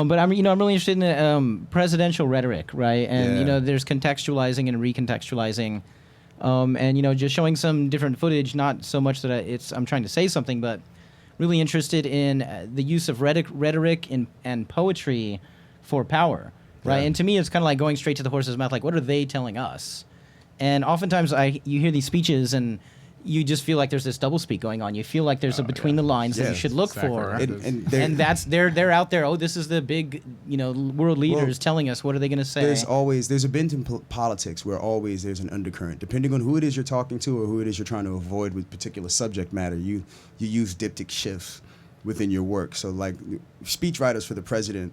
But I'm really interested in presidential rhetoric, right? And there's contextualizing and recontextualizing, and just showing some different footage. Not so much that I'm trying to say something, but really interested in the use of rhetoric and poetry for power, right? And to me, it's kind of like going straight to the horse's mouth. Like, what are they telling us? And oftentimes, you hear these speeches and you just feel like there's this doublespeak going on. You feel like there's a between the lines that you should look for, and that's they're out there. Oh, this is the big world leaders telling us. What are they going to say? There's a bent in politics where always there's an undercurrent. Depending on who it is you're talking to or who it is you're trying to avoid with particular subject matter, you use diptych shifts within your work. So like speech writers for the president.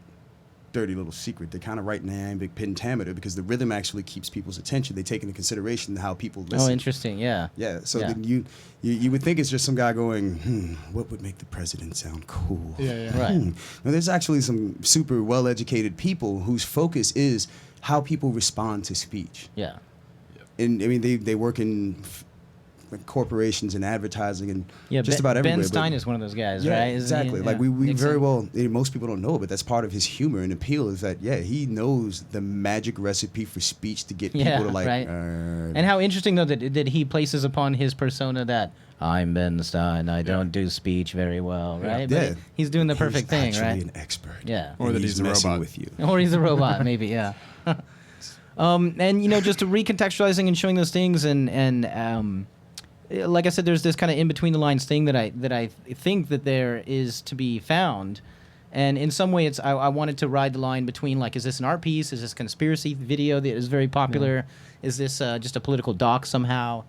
Dirty little secret. They kind of write in iambic pentameter because the rhythm actually keeps people's attention. They take into consideration how people listen. Oh, interesting. Yeah. Yeah. So then you would think it's just some guy going, what would make the president sound cool? Yeah. Right. Now, there's actually some super well-educated people whose focus is how people respond to speech. Yeah. And I mean, they work in corporations and advertising and just about everywhere. Ben Stein is one of those guys, right? Exactly. Like we very well, most people don't know, but that's part of his humor and appeal is that, he knows the magic recipe for speech to get people to like. Right. And how interesting, though, that he places upon his persona that I'm Ben Stein, I don't do speech very well, right? Yeah. But he's doing the perfect thing, He's right? actually an expert. Yeah. Or that he's a messing robot. with you. Or he's a robot, maybe, yeah. And, just recontextualizing and showing those things and like I said, there's this kind of in between the lines thing that I think that there is to be found, and in some way, I wanted to ride the line between like, is this an art piece? Is this conspiracy video that is very popular? Is this just a political doc somehow?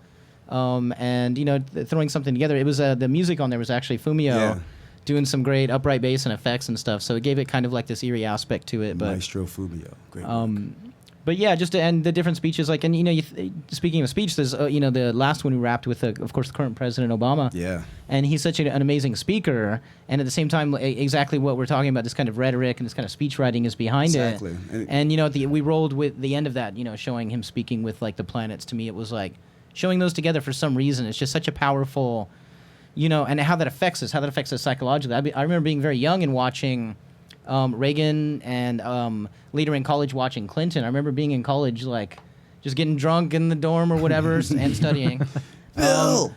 And throwing something together. It was the music on there was actually Fumio doing some great upright bass and effects and stuff. So it gave it kind of like this eerie aspect to it. But Maestro Fumio, great work. But yeah, just and the different speeches, like, and speaking of speech, there's the last one we wrapped with, of course, the current President Obama. Yeah. And he's such an amazing speaker, and at the same time, exactly what we're talking about, this kind of rhetoric and this kind of speech writing is behind it. And we rolled with the end of that, showing him speaking with like the planets. To me, it was like showing those together for some reason. It's just such a powerful, and how that affects us, psychologically. I remember being very young and watching Reagan and later in college watching Clinton. I remember being in college, like, just getting drunk in the dorm or whatever and studying. Bill!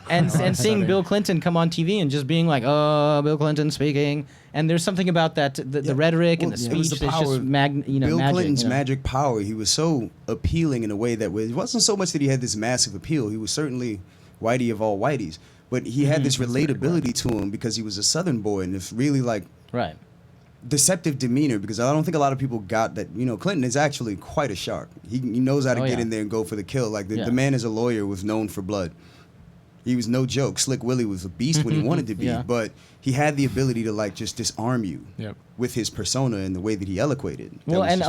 And seeing Bill Clinton come on TV and just being like, oh, Bill Clinton speaking. And there's something about that, the rhetoric and the speech that's just Bill magic. Clinton's magic power. He was so appealing in a way that it wasn't so much that he had this massive appeal. He was certainly whitey of all whiteys. But he had this relatability to him because he was a Southern boy, and it's really like... Right. Deceptive demeanor, because I don't think a lot of people got that. Clinton is actually quite a shark. He knows how to get in there and go for the kill. Like the man as a lawyer was known for blood. He was no joke. Slick Willie was a beast when he wanted to be, but he had the ability to like just disarm you with his persona and the way that he eloquated. Well, and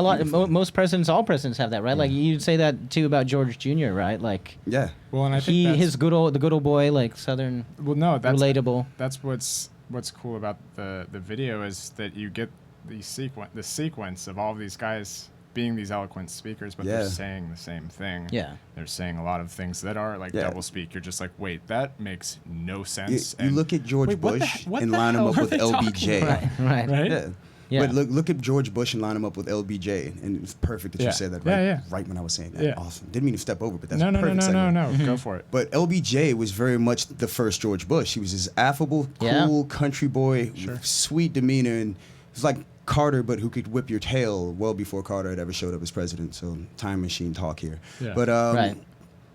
most presidents, all presidents have that, right? Like you'd say that too about George Jr., right? Like Well, and I think the good old boy, like Southern. Well, no, that's relatable. That's what's cool about the video is that you get the sequence of all of these guys being these eloquent speakers, but they're saying the same thing. Yeah. They're saying a lot of things that are like double speak. You're just like, wait, that makes no sense. You look at George Bush and line him up with LBJ. Right. Yeah. But look at George Bush and line him up with LBJ, and it's perfect that you said that right when I was saying that. Yeah. Awesome. Didn't mean to step over, but that's no, perfect. No. Go for it. But LBJ was very much the first George Bush. He was this affable, cool country boy, with sweet demeanor, and it was like Carter, but who could whip your tail well before Carter had ever showed up as president. So time machine talk here. Yeah. But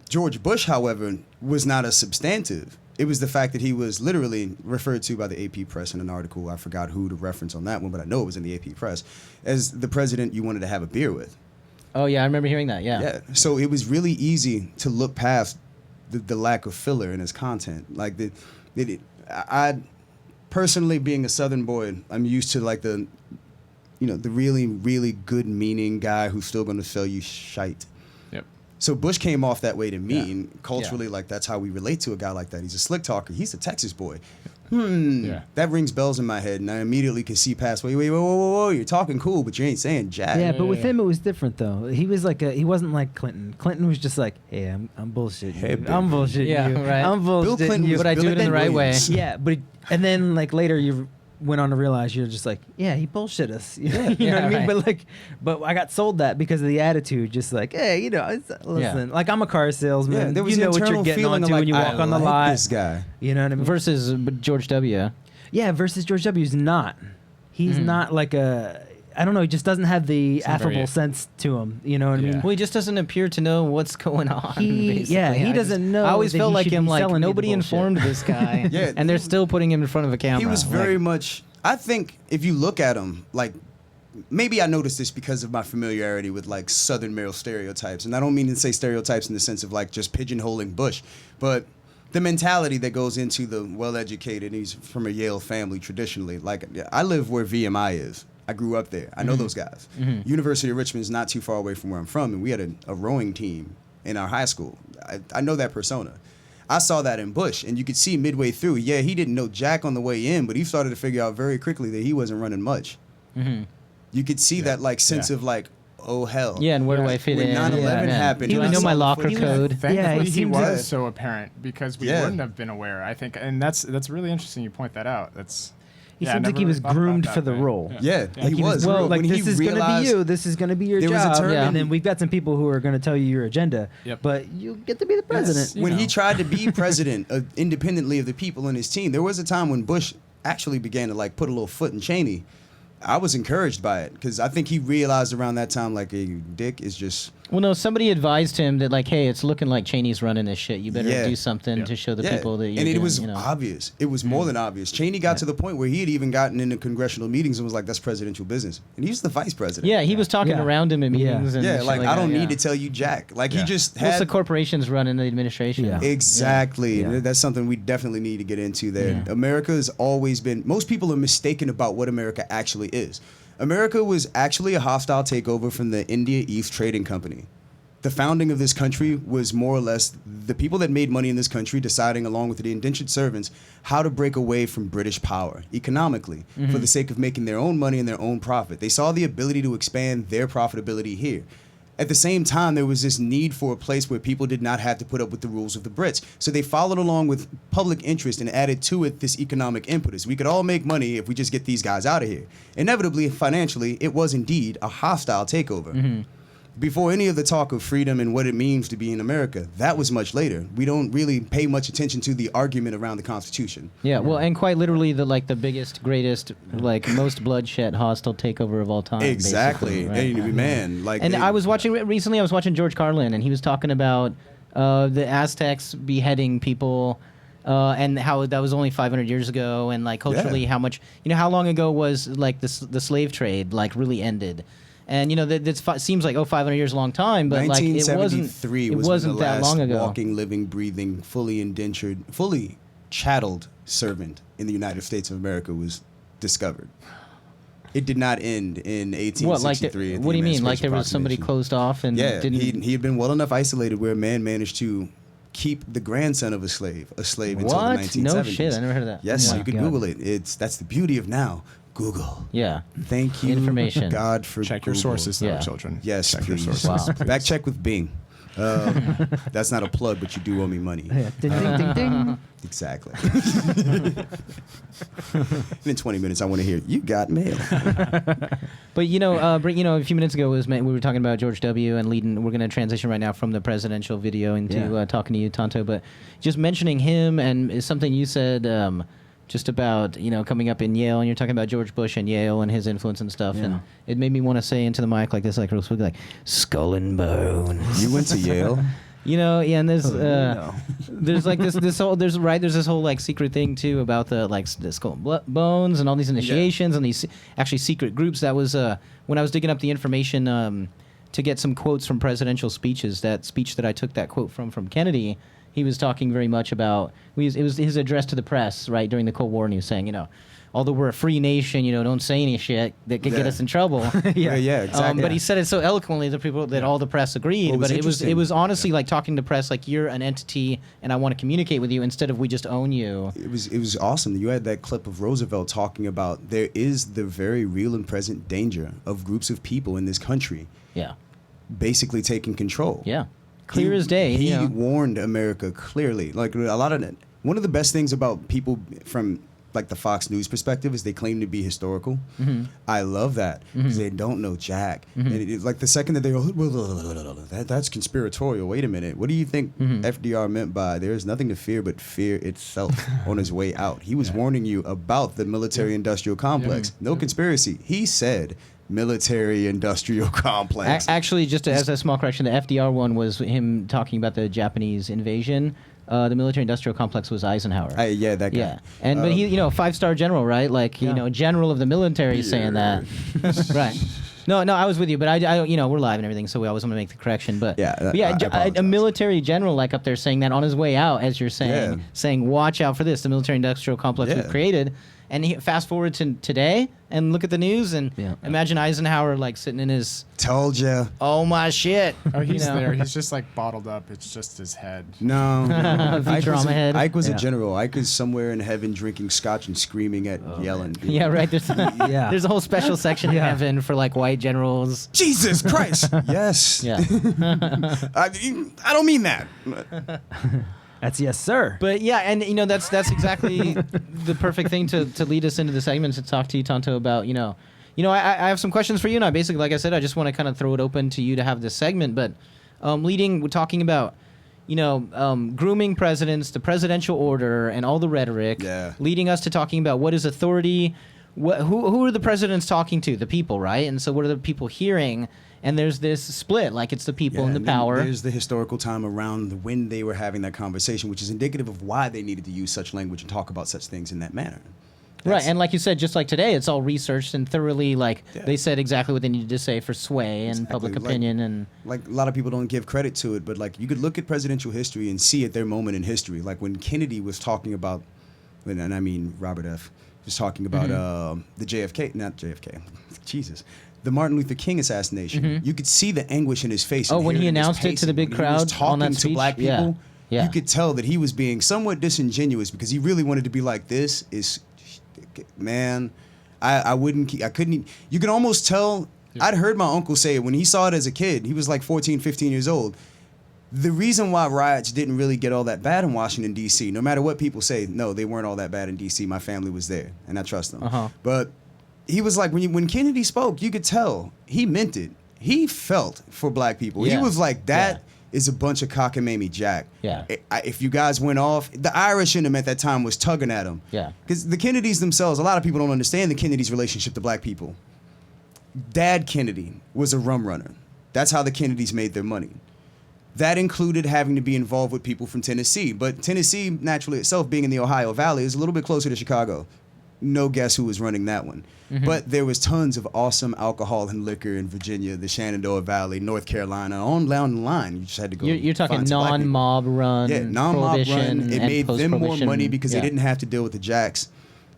George Bush, however, was not as substantive. It was the fact that he was literally referred to by the AP press in an article. I forgot who to reference on that one, but I know it was in the AP press as the president you wanted to have a beer with. Oh, yeah, I remember hearing that, yeah. So it was really easy to look past the lack of filler in his content. Like, I personally, being a Southern boy, I'm used to, like, the really, really good meaning guy who's still going to sell you shite. So Bush came off that way to me, and culturally, like, that's how we relate to a guy like that. He's a slick talker. He's a Texas boy. That rings bells in my head, and I immediately can see past, whoa, you're talking cool, but you ain't saying jack. Yeah, but with him, it was different, though. He was like he wasn't like Clinton. Clinton was just like, hey, I'm bullshitting you. I'm bullshitting you. Right. I'm bullshitting Bill Clinton you. was But I do it in the right way. Yeah, and then, like, later, went on to realize you're just like, yeah, he bullshit us. You know what I Yeah, mean? right. But I got sold that because of the attitude. Just like, hey, listen, like I'm a car salesman. Yeah, there was you know the what you're internal getting feeling onto of when you like, walk I on the like lot. this guy. You know what I mean? Versus George W. Yeah, versus George W.'s not. He's not like a. I don't know. He just doesn't have the It's not affable very- sense to him. You know what I Yeah. mean? Well, he just doesn't appear to know what's going on. He basically. doesn't know I always that felt he like should him, be like selling me the nobody bullshit. informed this guy. Yeah, and they're still putting him in front of a camera. He was Like, very much. I think if you look at him, like maybe I noticed this because of my familiarity with like Southern male stereotypes, and I don't mean to say stereotypes in the sense of like just pigeonholing Bush, but the mentality that goes into the well-educated. He's from a Yale family traditionally. Like I live where VMI is. I grew up there. I know those guys. University of Richmond is not too far away from where I'm from, and we had a rowing team in our high school. I know that persona. I saw that in Bush, and you could see midway through, yeah, he didn't know jack on the way in, but he started to figure out very quickly that he wasn't running much. You could see that like sense of like, oh hell. yeah, and where do I fit When in? 9/11 man. happened, Do I and know I my saw the locker footage. code? Thankfully, Yeah, he he seems was to- so apparent because we Yeah. wouldn't have been aware. I think, and that's really interesting. You point that out. He I seems like never he was thought about groomed that for the way. role. Yeah, he was. Well, like When he this is going to be realized- you. This is going to be your There was a job. term Yeah. And then we've got some people who are going to tell you your agenda. Yep. But you get to be the president. When he know. tried to be president independently of the people in his team, there was a time when Bush actually began to like put a little foot in Cheney. I was encouraged by it because I think he realized around that time like, hey, Dick is just. Well, no, somebody advised him that, like, hey, it's looking like Cheney's running this shit. You better Yeah. do something to show the people that you're and it doing, was you know. obvious. It was more than obvious. Cheney got to the point where he had even gotten into congressional meetings and was like, that's presidential business. And he was the vice president. Yeah, he was talking Yeah. around him in Yeah. meetings. And Yeah, shit like I that, don't yeah. need to tell you jack. Like he Yeah. just What's had the corporations running the administration? Yeah. Exactly. Yeah. That's something we definitely need to get into there. Yeah. America has always been, most people are mistaken about what America actually is. America was actually a hostile takeover from the India East Trading Company. The founding of this country was more or less the people that made money in this country deciding, along with the indentured servants, how to break away from British power economically for the sake of making their own money and their own profit. They saw the ability to expand their profitability here. At the same time, there was this need for a place where people did not have to put up with the rules of the Brits. So they followed along with public interest and added to it this economic impetus. We could all make money if we just get these guys out of here. Inevitably, financially, it was indeed a hostile takeover. Before any of the talk of freedom and what it means to be in America, that was much later. We don't really pay much attention to the argument around the Constitution. Yeah, well, and quite literally the biggest, greatest, like most bloodshed, hostile takeover of all time. Exactly. basically, right? Hey, man, like And I was watching recently. I was watching George Carlin, and he was talking about the Aztecs beheading people, and how that was only 500 years ago, and like culturally, how much how long ago was like the slave trade like really ended. And that seems like 500 years is a long time, but like it wasn't. 1973 It was wasn't when the that last long ago. walking, living, breathing, fully indentured, fully chatteled servant in the United States of America was discovered. It did not end in 1863. What like? What do you mean? Like there was somebody Proclamation. closed off and Yeah, didn't. he had been well enough isolated where a man managed to keep the grandson of a slave until the What? 1970s. No shit, I never heard of that. Yes, Oh you my could God. Google it. That's the beauty of now. Google. Yeah. Thank you, Information. God, for Check your Google. sources, though, Yeah. children. Yes, Check your please. sources. Wow. please. Back check with Bing. That's not a plug, but you do owe me money. Yeah. Ding, ding, ding, ding. Exactly. In 20 minutes, I want to hear, you got mail. But a few minutes ago we were talking about George W. and leading. We're going to transition right now from the presidential video into talking to you, Tanto. But just mentioning him and is something you said just about coming up in Yale, and you're talking about George Bush and Yale and his influence and stuff, and it made me want to say into the mic like this, like real quick, like skull and bones. You went to Yale? And there's there's like this whole there's this whole like secret thing too about the like the skull and bones and all these initiations and these actually secret groups. That was when I was digging up the information to get some quotes from presidential speeches. That speech that I took that quote from Kennedy, he was talking very much about it was his address to the press right during the Cold War, and he was saying although we're a free nation, don't say any shit that could get us in trouble. Yeah, exactly. But he said it so eloquently that all the press agreed. Well, but it interesting. was honestly like talking to press like you're an entity and I want to communicate with you instead of we just own you. It was awesome. You had that clip of Roosevelt talking about there is the very real and present danger of groups of people in this country Yeah. basically taking control. Yeah. Clear as day. He warned America clearly. Like one of the best things about people from like the Fox News perspective is they claim to be historical. I love that because they don't know jack. And it's like the second that they go, that's conspiratorial. Wait a minute. What do you think FDR meant by there is nothing to fear but fear itself on his way out? He was warning you about the military-industrial complex. No conspiracy. He said military-industrial complex. Actually, just as a small correction, the FDR one was him talking about the Japanese invasion. The military-industrial complex was Eisenhower. Yeah, that guy. Yeah, and but he, 5-star general, right? Like, general of the military saying that. Right. No, I was with you, but I, we're live and everything, so we always want to make the correction. But a military general like up there saying that on his way out, as you're saying, saying, watch out for this, the military-industrial complex we've created. And he fast forward to today and look at the news and imagine Eisenhower like sitting in his. Told ya. Oh my shit. Oh, he's there. He's just like bottled up. It's just his head. No. Ike was a general. Ike is somewhere in heaven drinking scotch and screaming at yelling. Yeah, right. There's there's a whole special section in heaven for like white generals. Jesus Christ. Yes. Yeah. I don't mean that. That's yes, sir. But yeah, and that's exactly the perfect thing to lead us into the segment to talk to you, Tanto, about I have some questions for you, and I basically, like I said, I just want to kind of throw it open to you to have this segment. But we're talking about grooming presidents, the presidential order, and all the rhetoric, leading us to talking about what is authority, who are the presidents talking to, the people, right? And so what are the people hearing? And there's this split, like it's the people and the power. There's the historical time around when they were having that conversation, which is indicative of why they needed to use such language and talk about such things in that manner. Right, and like you said, just like today, it's all researched and thoroughly, they said exactly what they needed to say for sway and public opinion. And like a lot of people don't give credit to it, but like you could look at presidential history and see at their moment in history. Like when Kennedy was talking about, and I mean Robert F., was talking about the the Martin Luther King assassination. You could see the anguish in his face. Oh, when he announced it to the big crowd on that speech? To black people, you could tell that he was being somewhat disingenuous because he really wanted to be like, this is, man, I couldn't, you could almost tell, I'd heard my uncle say it when he saw it as a kid. He was like 14, 15 years old. The reason why riots didn't really get all that bad in Washington, D.C., no matter what people say, no, they weren't all that bad in D.C. My family was there, and I trust them. But he was like, when Kennedy spoke, you could tell he meant it. He felt for black people. He was like, that is a bunch of cockamamie jack. If you guys went off, the Irish in him at that time was tugging at him. Because the Kennedys themselves, a lot of people don't understand the Kennedys' relationship to black people. Dad Kennedy was a rum runner. That's how the Kennedys made their money. That included having to be involved with people from Tennessee. But Tennessee, naturally itself, being in the Ohio Valley, is a little bit closer to Chicago. No guess who was running that one. But there was tons of awesome alcohol and liquor in Virginia, the Shenandoah Valley, North Carolina, on down the line. You just had to go. You're talking non-mob run, non-mob run. It made them more money because they didn't have to deal with the jacks.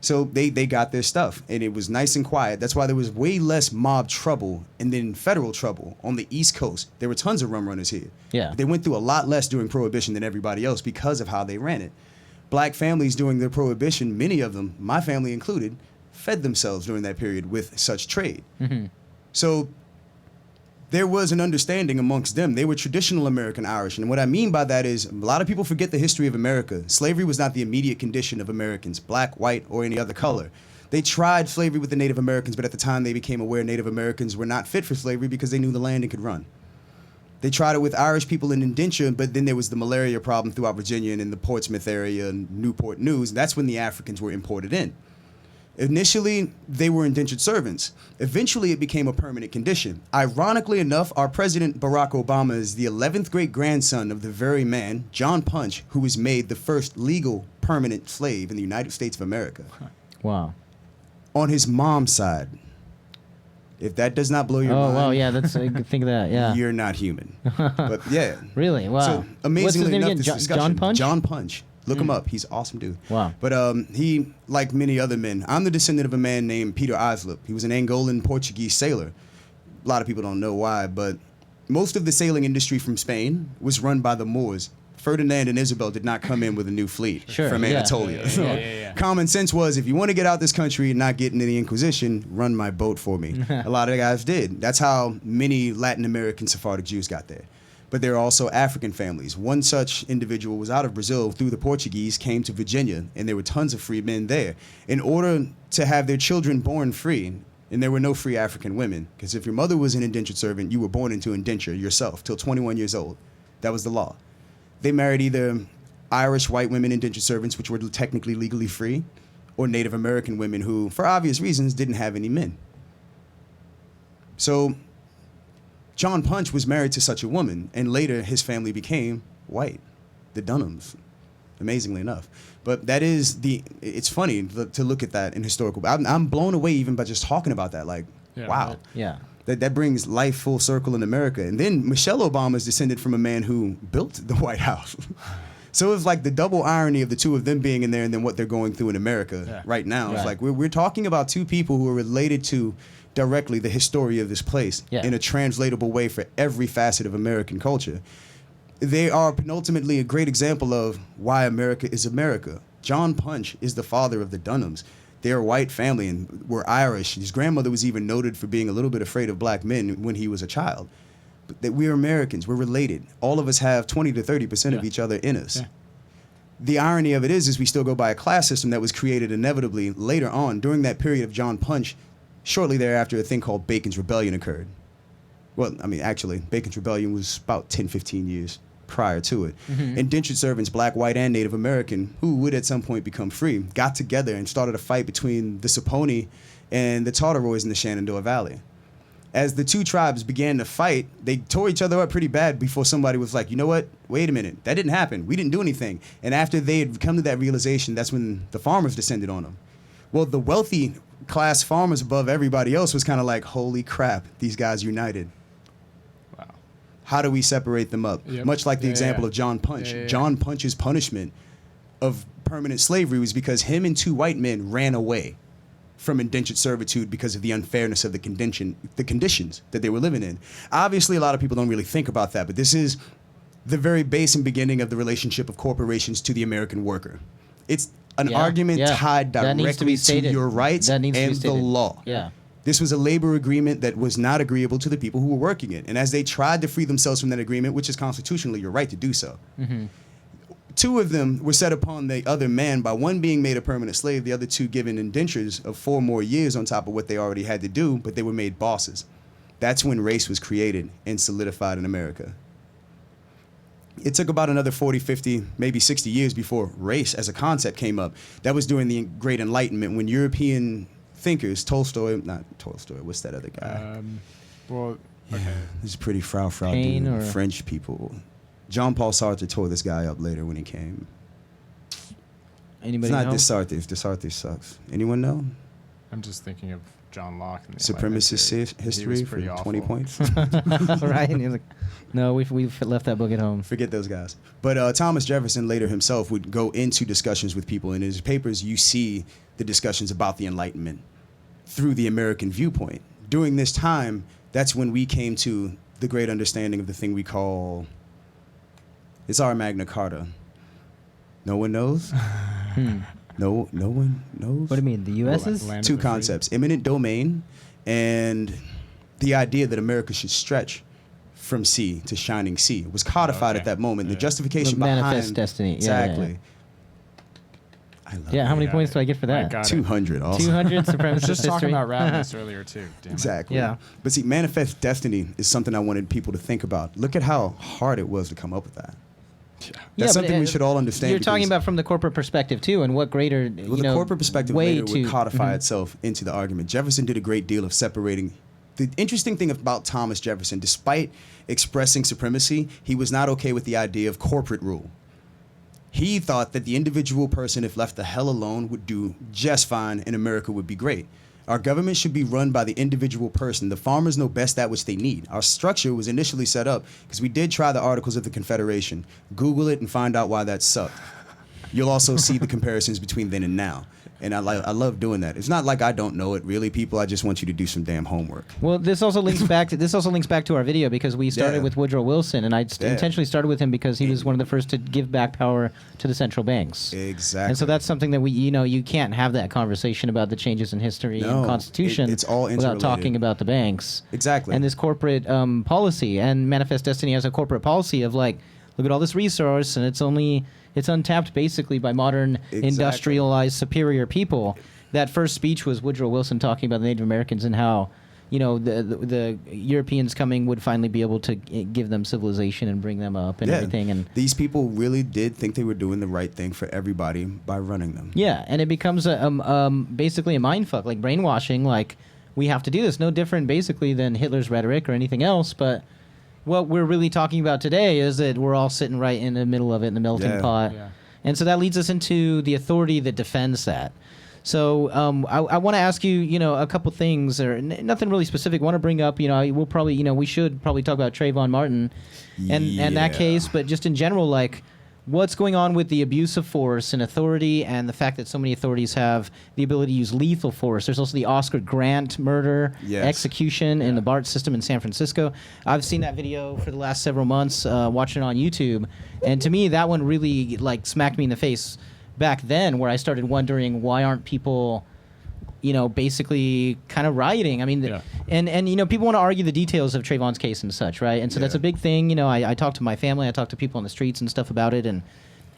So they got their stuff, and it was nice and quiet. That's why there was way less mob trouble and then federal trouble on the East Coast. There were tons of rum runners here. They went through a lot less during Prohibition than everybody else because of how they ran it. Black families during the Prohibition, many of them, my family included, fed themselves during that period with such trade. So there was an understanding amongst them. They were traditional American Irish. And what I mean by that is a lot of people forget the history of America. Slavery was not the immediate condition of Americans, black, white, or any other color. They tried slavery with the Native Americans, but at the time they became aware Native Americans were not fit for slavery because they knew the land and could run. They tried it with Irish people in indenture, but then there was the malaria problem throughout Virginia and in the Portsmouth area and Newport News. That's when the Africans were imported in. Initially, they were indentured servants. Eventually, it became a permanent condition. Ironically enough, our President Barack Obama is the 11th great-grandson of the very man, John Punch, who was made the first legal permanent slave in the United States of America. Wow. On his mom's side. If that does not blow your mind. Oh, wow, yeah, that's a good thing of that, yeah. You're not human. But yeah. Really? Wow. So amazingly What's his name enough, again? this discussion. John Punch? John Punch. Look him up. He's an awesome dude. Wow. But he, like many other men, I'm the descendant of a man named Peter Islip. He was an Angolan Portuguese sailor. A lot of people don't know why, but most of the sailing industry from Spain was run by the Moors. Ferdinand and Isabel did not come in with a new fleet from Anatolia. Common sense was, if you want to get out this country and not get into the Inquisition, run my boat for me. A lot of guys did. That's how many Latin American Sephardic Jews got there. But there are also African families. One such individual was out of Brazil through the Portuguese, came to Virginia, and there were tons of free men there. In order to have their children born free, and there were no free African women, because if your mother was an indentured servant, you were born into indenture yourself till 21 years old. That was the law. They married either Irish white women indentured servants, which were technically legally free, or Native American women who, for obvious reasons, didn't have any men. So John Punch was married to such a woman, and later his family became white, the Dunhams, amazingly enough. But that is it's funny to look at that in historical. I'm blown away even by just talking about that. Like, wow. Right. Yeah. That brings life full circle in America. And then Michelle Obama is descended from a man who built the White House. So it's like the double irony of the two of them being in there and then what they're going through in America right now. Right. It's like we're talking about two people who are related to directly the history of this place in a translatable way for every facet of American culture. They are penultimately a great example of why America is America. John Punch is the father of the Dunhams. They're a white family and were Irish. His grandmother was even noted for being a little bit afraid of black men when he was a child. But that we're Americans, we're related. All of us have 20 to 30% of each other in us. Yeah. The irony of it is we still go by a class system that was created inevitably later on. During that period of John Punch, shortly thereafter, a thing called Bacon's Rebellion occurred. Well, I mean, actually, Bacon's Rebellion was about 10, 15 years prior to it. Mm-hmm. Indentured servants, black, white, and Native American, who would at some point become free, got together and started a fight between the Saponi and the Tartaroys in the Shenandoah Valley. As the two tribes began to fight, they tore each other up pretty bad before somebody was like, you know what? Wait a minute. That didn't happen. We didn't do anything. And after they had come to that realization, that's when the farmers descended on them. Well, the wealthy class farmers above everybody else was kind of like, holy crap, these guys united. Wow. How do we separate them up? Yep. Much like the example of John Punch. John Punch's punishment of permanent slavery was because him and two white men ran away from indentured servitude because of the unfairness of the conditions that they were living in. Obviously, a lot of people don't really think about that, but this is the very base and beginning of the relationship of corporations to the American worker. It's an argument tied directly to your rights and the law. Yeah. This was a labor agreement that was not agreeable to the people who were working it. And as they tried to free themselves from that agreement, which is constitutionally your right to do so, two of them were set upon the other man by one being made a permanent slave, the other two given indentures of 4 more years on top of what they already had to do, but they were made bosses. That's when race was created and solidified in America. It took about another 40, 50, maybe 60 years before race as a concept came up. That was during the Great Enlightenment when European thinkers, what's that other guy? This is pretty Frau dude, French people. Jean-Paul Sartre tore this guy up later when he came. Anybody know? It's not this Sartre sucks. Anyone know? I'm just thinking of John Locke. And Supremacist history for 20 points. Right? And he was like, no, we've left that book at home. Forget those guys. But Thomas Jefferson later himself would go into discussions with people. In his papers, you see the discussions about the Enlightenment through the American viewpoint. During this time, that's when we came to the great understanding of the thing we call... It's our Magna Carta. No one knows? No one knows? What do you mean? The U.S.'s? Two concepts. Eminent domain and the idea that America should stretch from sea to shining sea. It was codified at that moment. The justification behind... Manifest destiny. Exactly. Yeah. I love how many points do I get for that? 200 also. 200 supremacist I was just talking history? about Ravenous earlier, too. Damn Exactly. Yeah. But see, manifest destiny is something I wanted people to think about. Look at how hard it was to come up with that. That's something we should all understand. You're talking about from the corporate perspective too, and what greater the corporate perspective way later would codify itself into the argument. Jefferson did a great deal of separating. The interesting thing about Thomas Jefferson, despite expressing supremacy, he was not okay with the idea of corporate rule. He thought that the individual person, if left the hell alone, would do just fine, and America would be great. Our government should be run by the individual person. The farmers know best that which they need. Our structure was initially set up because we did try the Articles of the Confederation. Google it and find out why that sucked. you'll also see the comparisons between then and now. And I love doing that. It's not like I don't know it really, people. I just want you to do some damn homework. Well, this also links back to our video because we started with Woodrow Wilson, and I intentionally started with him because he was one of the first to give back power to the central banks. Exactly. And so that's something that you can't have that conversation about the changes in history and Constitution it's all without talking about the banks. Exactly. And this corporate policy, and Manifest Destiny has a corporate policy of like, look at all this resource, and it's untapped basically by modern industrialized superior people. That first speech was Woodrow Wilson talking about the Native Americans and how, the Europeans coming would finally be able to give them civilization and bring them up and everything. And these people really did think they were doing the right thing for everybody by running them. Yeah, and it becomes basically a mindfuck, like brainwashing. Like, we have to do this. No different basically than Hitler's rhetoric or anything else, but what we're really talking about today is that we're all sitting right in the middle of it, in the melting pot. Yeah. And so that leads us into the authority that defends that. So I want to ask you, a couple things, or nothing really specific. I want to bring up, we should probably talk about Trayvon Martin and that case, but just in general, like, what's going on with the abuse of force and authority and the fact that so many authorities have the ability to use lethal force. There's also the Oscar Grant murder, execution in the BART system in San Francisco. I've seen that video for the last several months, watching it on YouTube. And to me, that one really smacked me in the face back then, where I started wondering, why aren't people basically kind of rioting? I mean, and people want to argue the details of Trayvon's case and such, right? And so that's a big thing. I talk to my family, I talk to people on the streets and stuff about it, and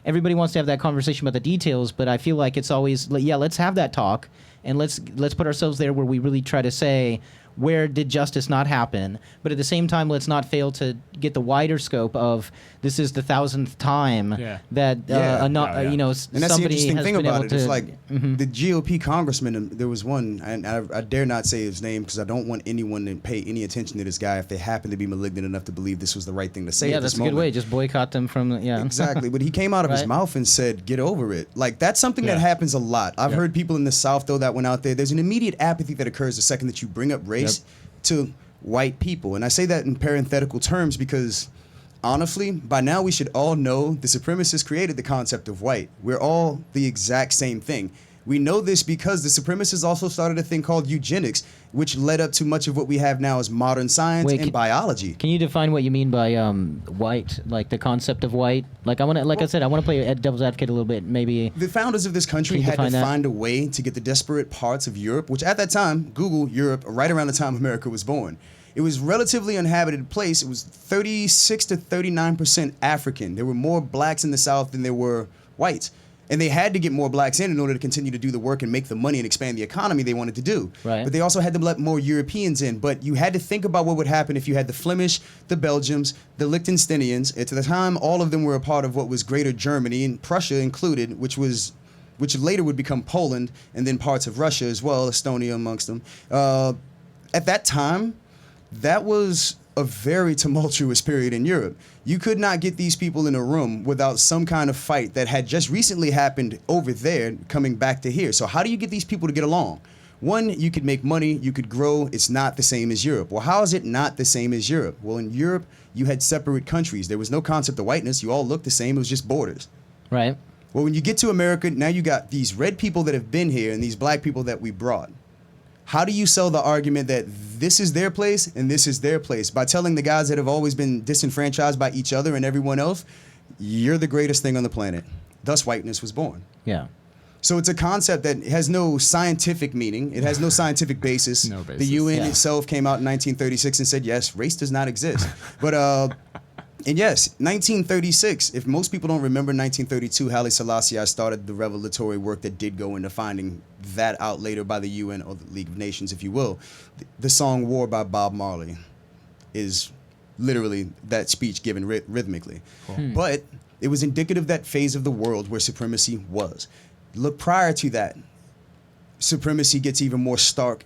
everybody wants to have that conversation about the details, but I feel like it's always, let's have that talk, and let's put ourselves there where we really try to say, where did justice not happen? But at the same time, let's not fail to get the wider scope of, this is the 1,000th time that and that's somebody the interesting has thing been about able it. to. It's like the GOP congressman. There was one, and I dare not say his name because I don't want anyone to pay any attention to this guy if they happen to be malignant enough to believe this was the right thing to say. Yeah, at that's this a good moment. way. Just boycott them from. Exactly. But he came out of his mouth and said, "Get over it." Like, that's something that happens a lot. I've heard people in the South though that went out there. There's an immediate apathy that occurs the second that you bring up race to white people. And I say that in parenthetical terms because, honestly, by now we should all know the supremacists created the concept of white. We're all the exact same thing. We know this because the supremacists also started a thing called eugenics, which led up to much of what we have now as modern science and biology. Can you define what you mean by white, like the concept of white? Like, I want to play devil's advocate a little bit, maybe. The founders of this country had to find a way to get the disparate parts of Europe, which at that time, Google Europe, right around the time America was born. It was relatively uninhabited place. It was 36 to 39% African. There were more blacks in the South than there were whites. And they had to get more blacks in order to continue to do the work and make the money and expand the economy they wanted to do. Right. But they also had to let more Europeans in. But you had to think about what would happen if you had the Flemish, the Belgians, the Liechtensteinians. At the time, all of them were a part of what was Greater Germany, and Prussia included, which later would become Poland, and then parts of Russia as well, Estonia amongst them. At that time, that was a very tumultuous period in Europe. You could not get these people in a room without some kind of fight that had just recently happened over there coming back to here. So how do you get these people to get along? One, you could make money, you could grow. It's not the same as Europe. Well, how is it not the same as Europe? Well, in Europe, you had separate countries. There was no concept of whiteness. You all looked the same. It was just borders. Right. Well, when you get to America, now you got these red people that have been here and these black people that we brought. How do you sell the argument that this is their place and this is their place? By telling the guys that have always been disenfranchised by each other and everyone else, you're the greatest thing on the planet. Thus, whiteness was born. Yeah. So it's a concept that has no scientific meaning. It has no scientific basis. No basis. The UN itself came out in 1936 and said, yes, race does not exist. But, and yes, 1936, if most people don't remember 1932, Haile Selassie started the revelatory work that did go into finding that out later by the UN or the League of Nations, if you will. The song War by Bob Marley is literally that speech given rhythmically. Cool. But it was indicative of that phase of the world where supremacy was. Look, prior to that, supremacy gets even more stark,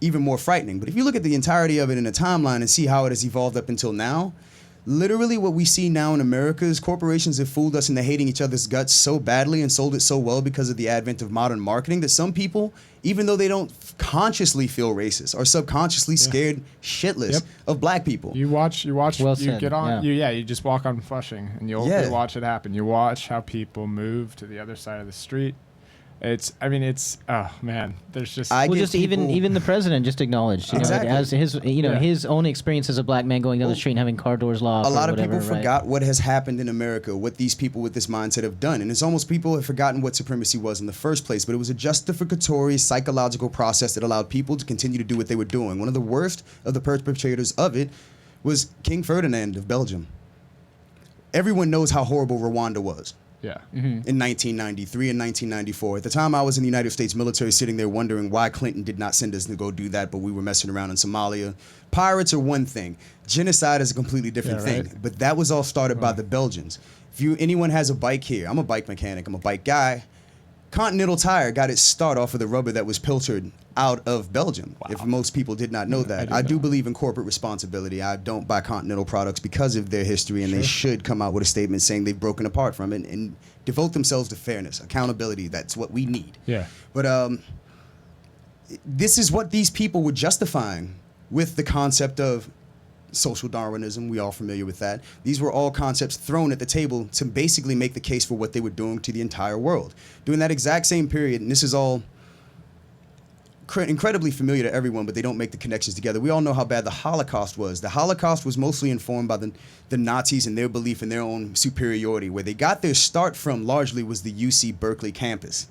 even more frightening. But if you look at the entirety of it in a timeline and see how it has evolved up until now, Literally what we see now in America is corporations have fooled us into hating each other's guts so badly and sold it so well because of the advent of modern marketing that some people, even though they don't consciously feel racist, are subconsciously scared shitless of black people. You watch, Well you said, get on, yeah. you just walk on Flushing and you'll watch it happen. You watch how people move to the other side of the street. Oh man, there's just even the president just acknowledged, Exactly. as his, his own experience as a black man going down the street and having car doors locked. A lot of whatever, people forgot what has happened in America, what these people with this mindset have done. And it's almost people have forgotten what supremacy was in the first place, but it was a justificatory psychological process that allowed people to continue to do what they were doing. One of the worst of the perpetrators of it was King Ferdinand of Belgium. Everyone knows how horrible Rwanda was. Yeah. In 1993 and 1994. At the time, I was in the United States military sitting there wondering why Clinton did not send us to go do that, but we were messing around in Somalia. Pirates are one thing. Genocide is a completely different thing. Right. But that was all started by the Belgians. If anyone has a bike here, I'm a bike mechanic, I'm a bike guy. Continental Tire got its start off of the rubber that was pilfered out of Belgium. Wow. If most people did not know that. I do believe in corporate responsibility. I don't buy Continental products because of their history, and they should come out with a statement saying they've broken apart from it and devote themselves to fairness, accountability. That's what we need. Yeah. But this is what these people were justifying with the concept of social Darwinism. We all familiar with that. These were all concepts thrown at the table to basically make the case for what they were doing to the entire world. During that exact same period, and this is all incredibly familiar to everyone, but they don't make the connections together. We all know how bad the Holocaust was. The Holocaust was mostly informed by the Nazis and their belief in their own superiority. Where they got their start from largely was the UC Berkeley campus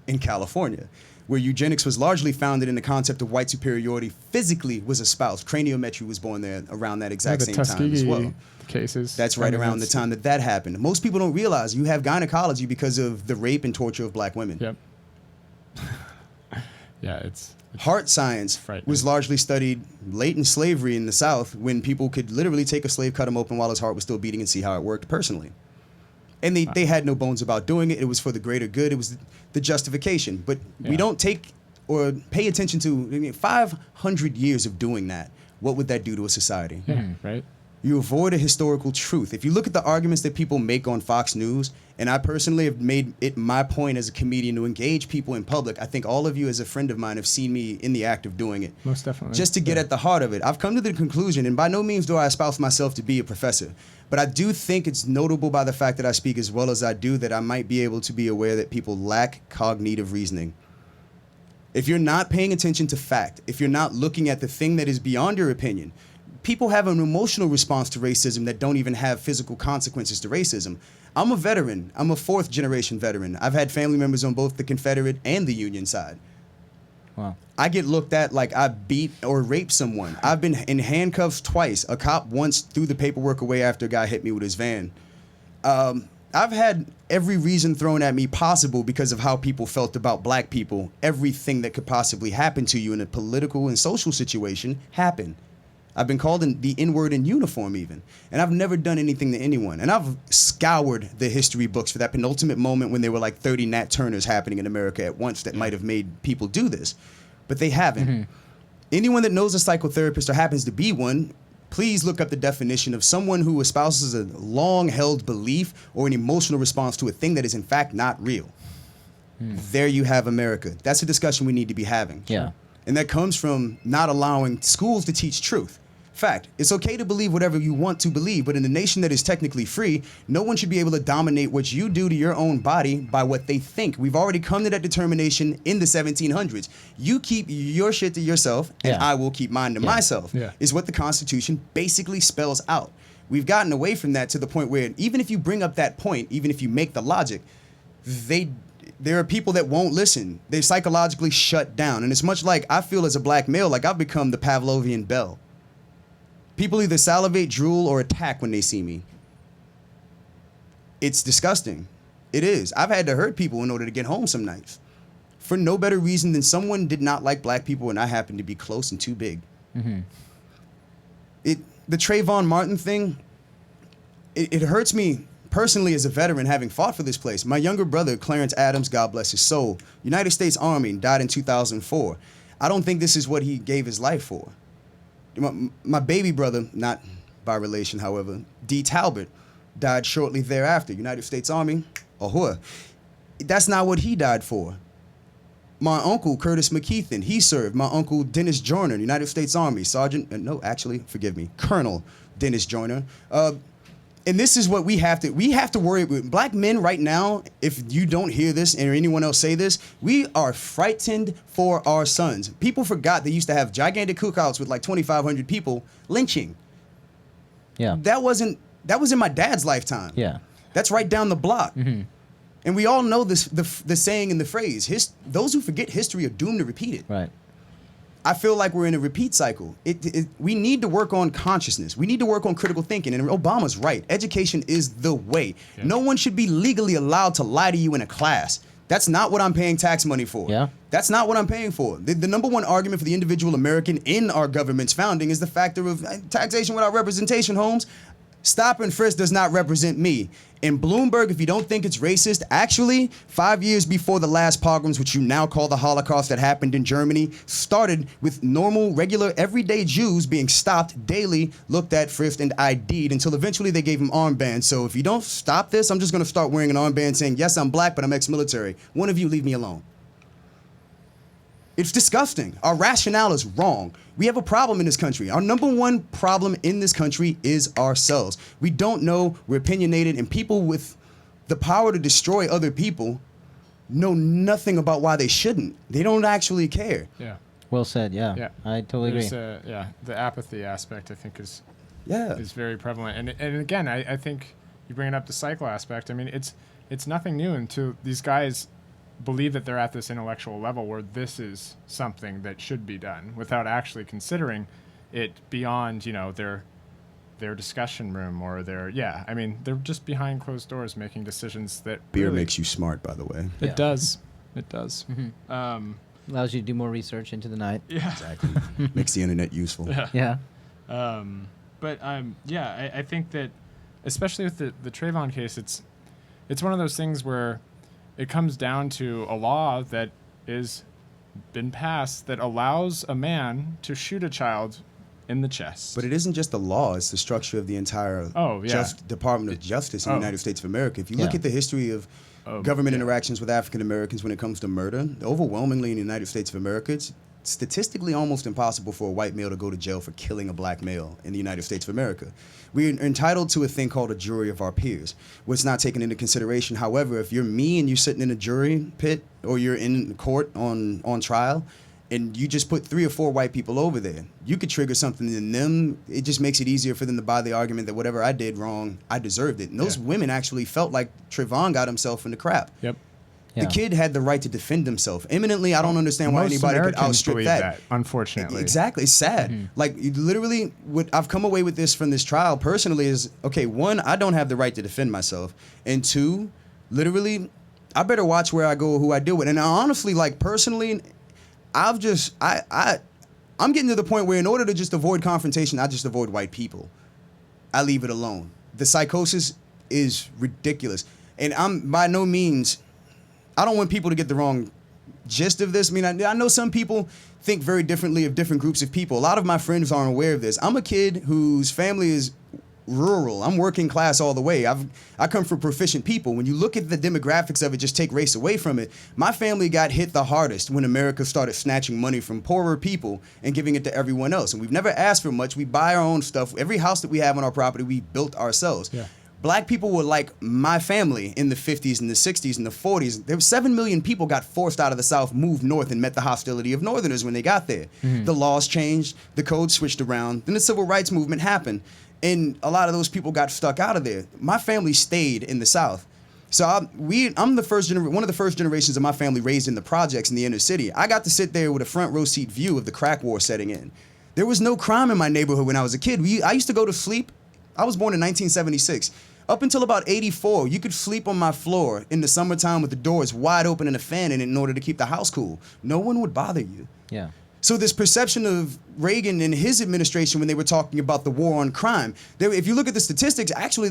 in California, where eugenics was largely founded in the concept of white superiority physically was espoused. Craniometry was born there around that exact same time as well. Cases. That's right around the time that happened. Most people don't realize you have gynecology because of the rape and torture of black women. Yep. Yeah, it's Heart science was largely studied late in slavery in the South when people could literally take a slave, cut him open while his heart was still beating and see how it worked personally. And they had no bones about doing it. It was for the greater good. It was the justification. But we don't take or pay attention to 500 years of doing that. What would that do to a society? Yeah, right. You avoid a historical truth. If you look at the arguments that people make on Fox News, and I personally have made it my point as a comedian to engage people in public, I think all of you as a friend of mine have seen me in the act of doing it. Most definitely. Just to get at the heart of it. I've come to the conclusion, and by no means do I espouse myself to be a professor, but I do think it's notable by the fact that I speak as well as I do that I might be able to be aware that people lack cognitive reasoning. If you're not paying attention to fact, if you're not looking at the thing that is beyond your opinion, people have an emotional response to racism that don't even have physical consequences to racism. I'm a veteran. I'm a fourth generation veteran. I've had family members on both the Confederate and the Union side. Wow. I get looked at like I beat or raped someone. I've been in handcuffs twice. A cop once threw the paperwork away after a guy hit me with his van. I've had every reason thrown at me possible because of how people felt about black people. Everything that could possibly happen to you in a political and social situation happened. I've been called the N-word in uniform even. And I've never done anything to anyone. And I've scoured the history books for that penultimate moment when there were like 30 Nat Turners happening in America at once that might have made people do this. But they haven't. Mm-hmm. Anyone that knows a psychotherapist or happens to be one, please look up the definition of someone who espouses a long-held belief or an emotional response to a thing that is in fact not real. There you have America. That's a discussion we need to be having. Yeah. And that comes from not allowing schools to teach truth. Fact, it's okay to believe whatever you want to believe, but in a nation that is technically free, no one should be able to dominate what you do to your own body by what they think. We've already come to that determination in the 1700s. You keep your shit to yourself, and I will keep mine to myself, is what the Constitution basically spells out. We've gotten away from that to the point where even if you bring up that point, even if you make the logic, there are people that won't listen. They psychologically shut down. And it's much like I feel as a black male, like I've become the Pavlovian bell. People either salivate, drool, or attack when they see me. It's disgusting. It is. I've had to hurt people in order to get home some nights. For no better reason than someone did not like black people and I happened to be close and too big. Mm-hmm. The Trayvon Martin thing, it hurts me personally as a veteran having fought for this place. My younger brother, Clarence Adams, God bless his soul, United States Army, died in 2004. I don't think this is what he gave his life for. My baby brother, not by relation, however. D. Talbot died shortly thereafter. United States Army, ahoy. That's not what he died for. My uncle, Curtis McKeithen, he served. My uncle, Dennis Joyner, United States Army, Colonel Dennis Joyner. And this is what we have to worry with. Black men right now, if you don't hear this or anyone else say this, we are frightened for our sons. People forgot they used to have gigantic cookouts with like 2,500 people lynching. Yeah. That was in my dad's lifetime. Yeah. That's right down the block. Mm-hmm. And we all know this, the saying and the phrase, those who forget history are doomed to repeat it. Right. I feel like we're in a repeat cycle. We need to work on consciousness. We need to work on critical thinking. And Obama's right. Education is the way. Yeah. No one should be legally allowed to lie to you in a class. That's not what I'm paying tax money for. Yeah. That's not what I'm paying for. The number one argument for the individual American in our government's founding is the factor of taxation without representation, Holmes. Stop and frisk does not represent me. In Bloomberg, if you don't think it's racist, actually, 5 years before the last pogroms, which you now call the Holocaust that happened in Germany, started with normal, regular, everyday Jews being stopped daily, looked at, frisked, and ID'd until eventually they gave them armbands. So if you don't stop this, I'm just going to start wearing an armband saying, yes, I'm black, but I'm ex-military. One of you leave me alone. It's disgusting. Our rationale is wrong. We have a problem in this country. Our number one problem in this country is ourselves. We don't know, we're opinionated, and people with the power to destroy other people know nothing about why they shouldn't. They don't actually care. Yeah. Well said, yeah. Yeah. I totally agree. The apathy aspect, I think, is is very prevalent. And again, I think you bring up the cycle aspect. I mean, it's nothing new until these guys believe that they're at this intellectual level where this is something that should be done without actually considering it beyond, their discussion room or they're just behind closed doors making decisions that beer really makes you smart, by the way. It does. Mm-hmm. Allows you to do more research into the night. Yeah. Exactly. Makes the internet useful. Yeah. I think that especially with the Trayvon case, it's one of those things where it comes down to a law that is been passed that allows a man to shoot a child in the chest. But it isn't just the law, it's the structure of the entire Department of Justice in the United States of America. If you look at the history of government interactions with African Americans when it comes to murder, overwhelmingly in the United States of America, it's statistically almost impossible for a white male to go to jail for killing a black male in the United States of America. We're entitled to a thing called a jury of our peers, what's not taken into consideration. However, if you're me and you're sitting in a jury pit or you're in court on trial and you just put 3 or 4 white people over there, you could trigger something in them. It just makes it easier for them to buy the argument that whatever I did wrong, I deserved it. And those women actually felt like Trayvon got himself into crap. Yep. The kid had the right to defend himself. Eminently, I don't understand why anybody could outstrip that. Unfortunately. Exactly. It's sad. Mm-hmm. Like, literally, what I've come away with this from this trial personally is, okay, 1, I don't have the right to defend myself. And 2, literally, I better watch where I go, who I deal with. And honestly, like, personally, I'm getting to the point where in order to just avoid confrontation, I just avoid white people. I leave it alone. The psychosis is ridiculous. And I'm by no means... I don't want people to get the wrong gist of this. I mean, I know some people think very differently of different groups of people. A lot of my friends aren't aware of this. I'm a kid whose family is rural. I'm working class all the way. I come from proficient people. When you look at the demographics of it, just take race away from it. My family got hit the hardest when America started snatching money from poorer people and giving it to everyone else. And we've never asked for much. We buy our own stuff. Every house that we have on our property, we built ourselves. Yeah. Black people were like my family in the 50s and the 60s and the 40s. There were 7 million people got forced out of the South, moved north, and met the hostility of Northerners when they got there. Mm-hmm. The laws changed, the code switched around, then the Civil Rights Movement happened, and a lot of those people got stuck out of there. My family stayed in the South. So I'm one of the first generations of my family raised in the projects in the inner city. I got to sit there with a front row seat view of the crack war setting in. There was no crime in my neighborhood when I was a kid. I used to go to sleep. I was born in 1976. Up until about 84, you could sleep on my floor in the summertime with the doors wide open and a fan in it in order to keep the house cool. No one would bother you. Yeah. So this perception of Reagan and his administration when they were talking about the war on crime, if you look at the statistics, actually,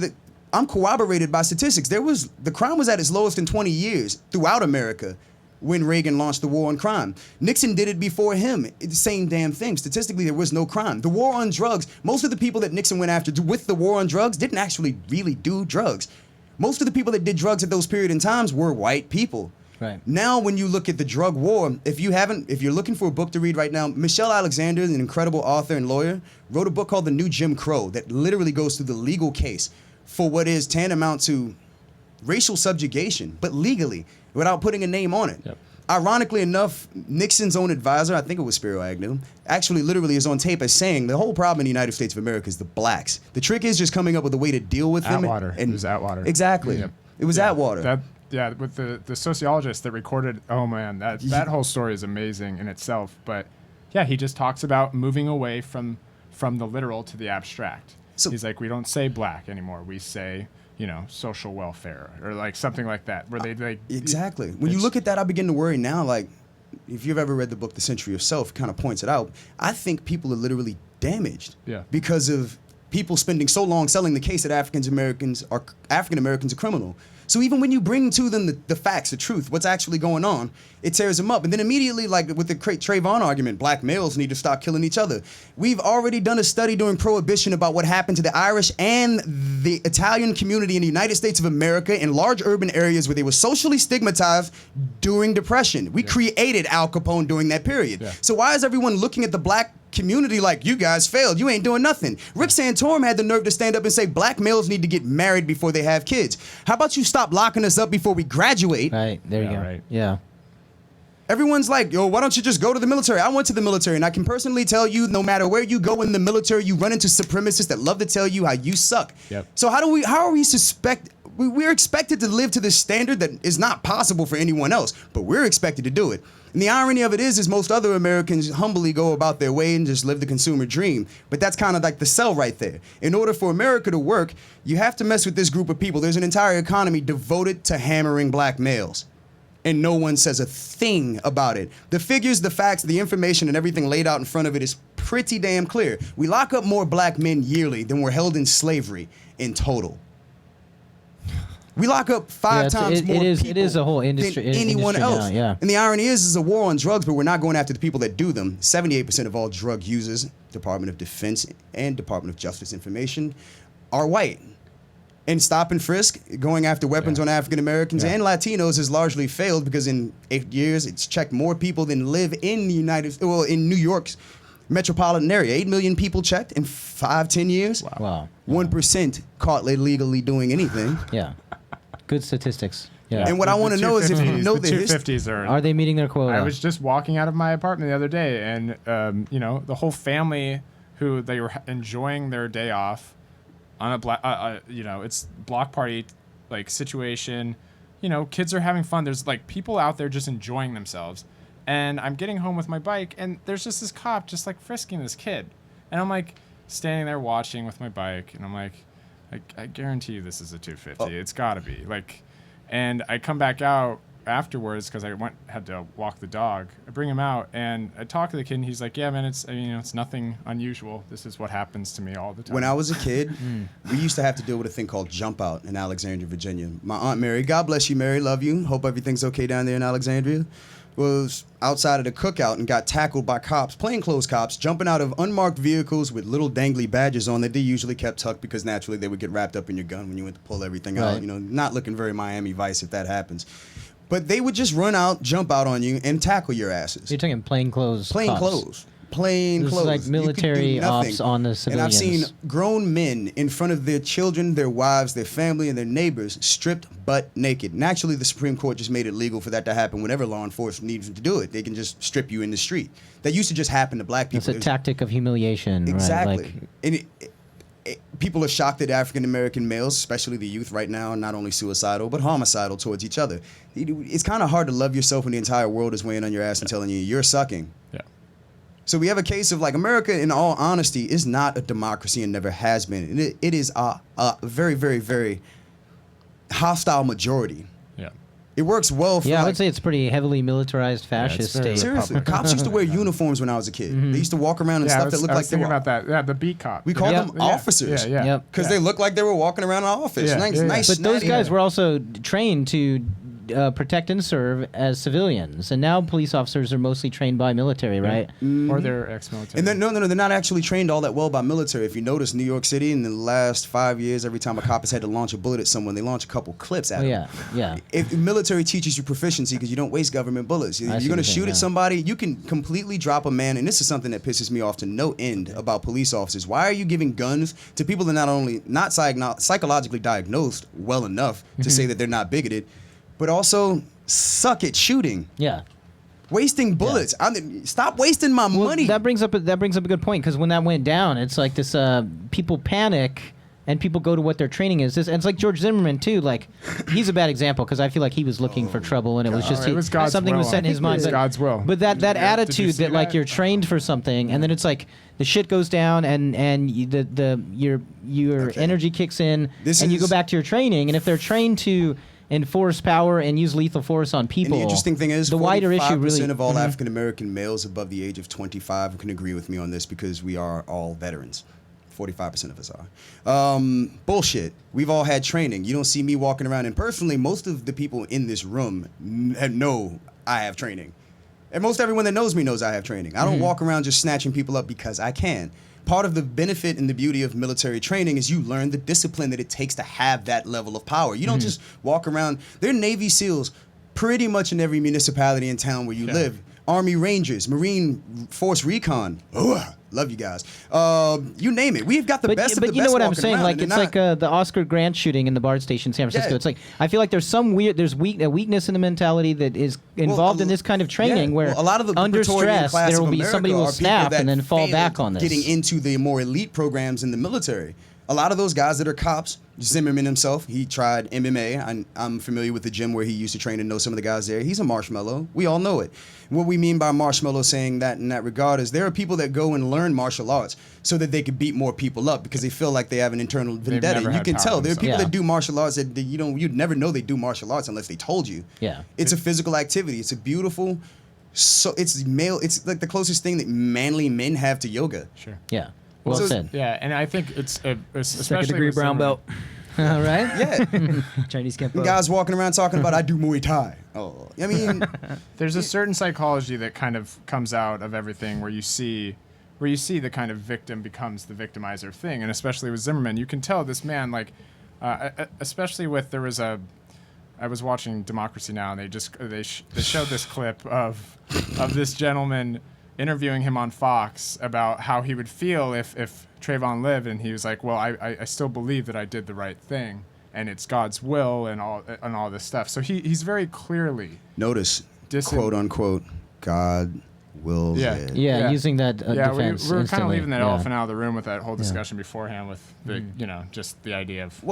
I'm corroborated by statistics. The crime was at its lowest in 20 years throughout America when Reagan launched the war on crime. Nixon did it before him. It's the same damn thing. Statistically, there was no crime. The war on drugs, most of the people that Nixon went after with the war on drugs didn't actually really do drugs. Most of the people that did drugs at those period in times were white people. Right. Now, when you look at the drug war, if you're looking for a book to read right now, Michelle Alexander, an incredible author and lawyer, wrote a book called The New Jim Crow that literally goes through the legal case for what is tantamount to racial subjugation, but legally, without putting a name on it. Yep. Ironically enough, Nixon's own advisor, I think it was Spiro Agnew, actually literally is on tape as saying the whole problem in the United States of America is the blacks. The trick is just coming up with a way to deal with them. Atwater. It was Atwater. Exactly. Yep. It was Atwater. With the sociologist that recorded, oh man, that whole story is amazing in itself. But yeah, he just talks about moving away from the literal to the abstract. So he's like, we don't say black anymore. We say, social welfare or like something like that, where they like exactly. When you look at that, I begin to worry now. Like, if you've ever read the book The Century of Self, it kind of points it out. I think people are literally damaged because of people spending so long selling the case that African Americans are criminal. So even when you bring to them the facts, the truth, what's actually going on, it tears them up. And then immediately, like with the Trayvon argument, black males need to stop killing each other. We've already done a study during Prohibition about what happened to the Irish and the Italian community in the United States of America in large urban areas where they were socially stigmatized during Depression. We created Al Capone during that period. Yeah. So why is everyone looking at the black community like, you guys failed, you ain't doing nothing? Rick Santorum had the nerve to stand up and say black males need to get married before they have kids. How about you stop locking us up before we graduate? Right, there you go. Right. Yeah. Everyone's like, yo, why don't you just go to the military? I went to the military, and I can personally tell you, no matter where you go in the military, you run into supremacists that love to tell you how you suck. Yep. So we're expected to live to this standard that is not possible for anyone else, but we're expected to do it. And the irony of it is most other Americans humbly go about their way and just live the consumer dream. But that's kind of like the sell right there. In order for America to work, you have to mess with this group of people. There's an entire economy devoted to hammering black males. And no one says a thing about it. The figures, the facts, the information, and everything laid out in front of it is pretty damn clear. We lock up more black men yearly than were held in slavery in total. We lock up five times more people it is a whole industry, than anyone else. Now, yeah. And the irony is a war on drugs, but we're not going after the people that do them. 78% of all drug users, Department of Defense and Department of Justice information, are white. And stop and frisk, going after weapons on African Americans and Latinos has largely failed because in 8 years, it's checked more people than live in in New York's metropolitan area. 8 million people checked in 5-10 years. Wow. 1% caught illegally doing anything. Yeah. Good statistics. Yeah. And what I want to know is if you know the 250s are they meeting their quota? I was just walking out of my apartment the other day, and the whole family who they were enjoying their day off on a it's block party like situation. Kids are having fun. There's like people out there just enjoying themselves, and I'm getting home with my bike, and there's just this cop just like frisking this kid, and I'm like standing there watching with my bike, and I'm like. I guarantee you this is a 250. Oh. It's got to be. And I come back out afterwards because I had to walk the dog. I bring him out, and I talk to the kid, and he's like, yeah, man, it's nothing unusual. This is what happens to me all the time. When I was a kid, we used to have to deal with a thing called jump out in Alexandria, Virginia. My Aunt Mary, God bless you, Mary, love you. Hope everything's okay down there in Alexandria. Was outside of the cookout and got tackled by cops, plainclothes cops, jumping out of unmarked vehicles with little dangly badges on that they usually kept tucked because naturally they would get wrapped up in your gun when you went to pull everything out. Not looking very Miami Vice if that happens. But they would just run out, jump out on you, and tackle your asses. You're talking plainclothes. Plain This clothes. is like military ops on the civilians. And I've seen grown men in front of their children, their wives, their family, and their neighbors stripped butt naked. And actually, the Supreme Court just made it legal for that to happen whenever law enforcement needs to do it. They can just strip you in the street. That used to just happen to black people. It's a tactic of humiliation. Exactly. Right? And people are shocked that African American males, especially the youth right now, are not only suicidal, but homicidal towards each other. It's kind of hard to love yourself when the entire world is weighing on your ass and telling you you're sucking. Yeah. So we have a case of America, in all honesty, is not a democracy and never has been. It is a very, very, very hostile majority. Yeah. It works well for I would say it's pretty heavily militarized fascist state. Seriously, cops used to wear uniforms when I was a kid. They used to walk around in stuff that looked like they were. about that. Yeah, the beat cop. We called them officers. Yeah. Because they looked like they were walking around an office. Nice. But those guys were also trained to protect and serve as civilians, and now police officers are mostly trained by military, right? Or they're ex-military. And then, no, they're not actually trained all that well by military. If you notice, New York City in the last 5 years, every time a cop has had to launch a bullet at someone, they launch a couple clips at them. Yeah. If the military teaches you proficiency because you don't waste government bullets. You're going to shoot at somebody, you can completely drop a man. And this is something that pisses me off to no end about police officers. Why are you giving guns to people that not psychologically diagnosed well enough to say that they're not bigoted, but also suck at shooting? Yeah. Wasting bullets. Stop wasting my money. That brings up a good point, because when that went down, it's like this: people panic and people go to what their training is. And it's like George Zimmerman too. Like, he's a bad example because I feel like he was looking for trouble, and it was just God's something will. was set in his mind. It was God's will. But that attitude that like that? you're trained for something, and then it's like the shit goes down, and your energy kicks in, and you go back to your training. And if they're trained to enforce power and use lethal force on people. And the interesting thing is, the wider issue really 45% of all African American males above the age of 25 can agree with me on this because we are all veterans. 45% of us are. Bullshit. We've all had training. You don't see me walking around. And personally, most of the people in this room know I have training. And most everyone that knows me knows I have training. I don't walk around just snatching people up because I can. Part of the benefit and the beauty of military training is you learn the discipline that it takes to have that level of power. You don't just walk around. There are Navy SEALs pretty much in every municipality in town where you live. Army Rangers, Marine Force Recon. Love you guys. You name it. We've got the best of the best. But you know what I'm walking saying? around, Like, it's like the Oscar Grant shooting in the Bard Station, San Francisco. Yeah. It's like, I feel like there's a weakness in the mentality that is involved in this kind of training, where a lot of the under Praetorian stress class there of will be America somebody will are people snap that and then fall failed back on this. Getting into the more elite programs in the military. A lot of those guys that are cops, Zimmerman himself, he tried MMA. I'm familiar with the gym where he used to train and know some of the guys there. He's a marshmallow. We all know it. What we mean by marshmallow saying that in that regard is there are people that go and learn martial arts so that they can beat more people up because they feel like they have an internal vendetta. never You had can power tell. There are people themselves. that do martial arts that you'd never know they do martial arts unless they told you. Yeah. It's a physical activity. It's a beautiful, it's male. It's like the closest thing that manly men have to yoga. Sure. Yeah. Well So- said. Yeah, and I think it's especially Second degree with brown Zimmerman. belt. All right. Yeah. Chinese And Kempo. guys walking around talking about I do Muay Thai. Oh, I mean, There's a certain psychology that kind of comes out of everything where you see the kind of victim becomes the victimizer thing, and especially with Zimmerman, you can tell this man, like, especially with I was watching Democracy Now, and they showed this clip of this gentleman interviewing him on Fox about how he would feel if Trayvon lived, and he was like, well, I still believe that I did the right thing, and it's God's will and all this stuff. So he's very clearly notice, quote unquote, God wills it. Yeah, using that defense. we're kind of leaving that yeah. elephant out of the room with that whole discussion beforehand with the just the idea of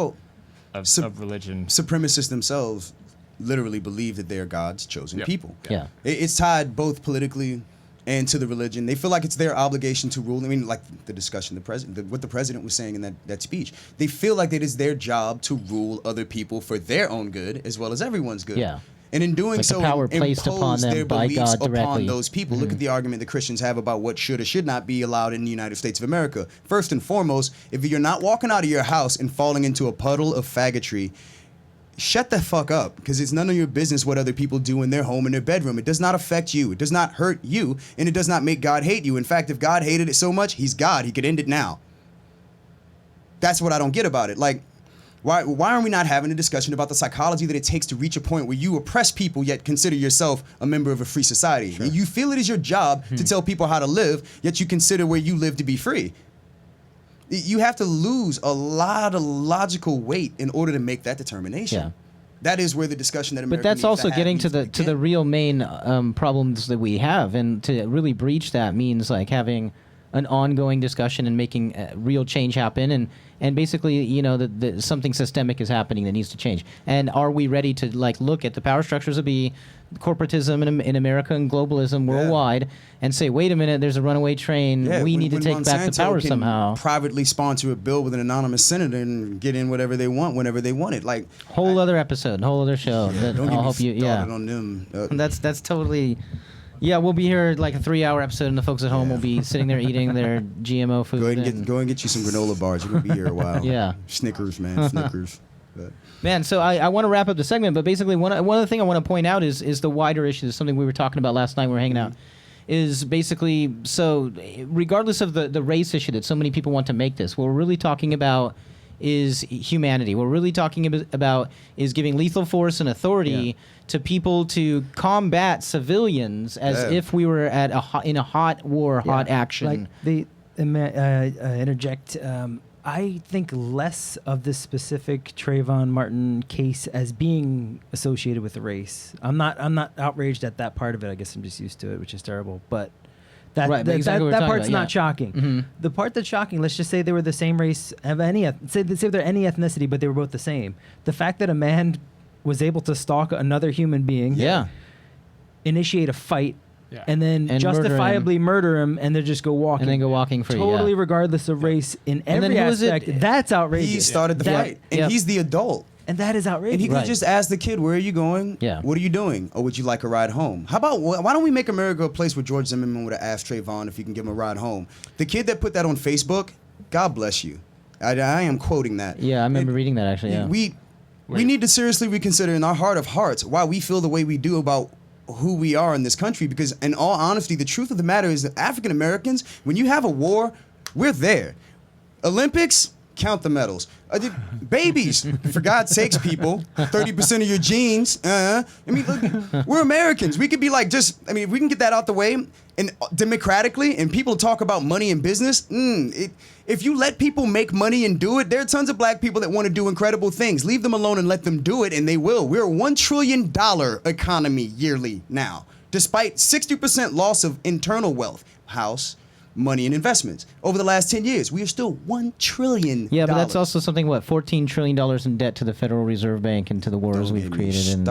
of religion. Supremacists themselves literally believe that they are God's chosen people. Yeah. It's tied both politically and to the religion. They feel like it's their obligation to rule. I mean, like the discussion, what the president was saying in that speech. They feel like it is their job to rule other people for their own good as well as everyone's good. Yeah. And in doing Like the so, power placed upon impose them their by beliefs God directly. upon those people. Look at the argument that Christians have about what should or should not be allowed in the United States of America. First and foremost, if you're not walking out of your house and falling into a puddle of faggotry, shut the fuck up, because it's none of your business what other people do in their home, in their bedroom. It does not affect you. It does not hurt you, and it does not make God hate you. In fact, if God hated it so much, he's God. He could end it now. That's what I don't get about it. Like, why are we not having a discussion about the psychology that it takes to reach a point where you oppress people yet consider yourself a member of a free society? Sure. You feel it is your job to tell people how to live, yet you consider where you live to be free. You have to lose a lot of logical weight in order to make that determination. Yeah. That is where the discussion that America But that's needs also to have getting to needs the real main problems that we have, and to really breach that means like having an ongoing discussion and making real change happen, and basically that something systemic is happening that needs to change. And are we ready to like look at the power structures of corporatism in America and globalism worldwide and say, wait a minute, there's a runaway train. We need to take back the power somehow. Privately sponsor a bill with an anonymous senator and get in whatever they want whenever they want it. Like other episode, whole other show. Yeah, that don't I'll get hope me you. started on them. That's totally. Yeah, we'll be here like a 3-hour episode, and the folks at home will be sitting there eating their GMO food. Go and get you some granola bars. You're gonna be here a while. Yeah. Snickers, man. Snickers. But Man, so I want to wrap up the segment, but basically one of the thing I want to point out is the wider issue. Is something we were talking about last night. We were hanging out. Is basically, so regardless of the race issue that so many people want to make this, what we're really talking about is humanity. What we're really talking about is giving lethal force and authority to people to combat civilians as if we were at in a hot war, hot action. Like they interject. I think less of this specific Trayvon Martin case as being associated with the race. I'm not outraged at that part of it. I guess I'm just used to it, which is terrible. But that part's not shocking. Mm-hmm. The part that's shocking, let's just say they were the same race of say they're any ethnicity, but they were both the same. The fact that a man was able to stalk another human being, initiate a fight, and then justifiably murder him, and then just go walking. And then go walking free. Totally regardless of race in every aspect. That's outrageous. He started the fight, and he's the adult. And that is outrageous. And he could just ask the kid, where are you going? Yeah. What are you doing? Or would you like a ride home? How about, why don't we make America a place where George Zimmerman would have asked Trayvon if he can give him a ride home? The kid that put that on Facebook, God bless you. I am quoting that. Yeah, I remember reading that actually, yeah. We need to seriously reconsider in our heart of hearts why we feel the way we do about who we are in this country, because in all honesty, the truth of the matter is that African Americans, when you have a war, we're there. Olympics, count the medals. Babies, for God's sakes, people, 30% of your genes. I mean, look, we're Americans. We could be like if we can get that out the way and democratically, and people talk about money and business, if you let people make money and do it, there are tons of black people that want to do incredible things. Leave them alone and let them do it, and they will. We're a $1 trillion economy yearly now, despite 60% loss of internal wealth, house, money, and investments. Over the last 10 years, we are still $1 trillion. Yeah, but that's also something, $14 trillion in debt to the Federal Reserve Bank and to the wars we've created.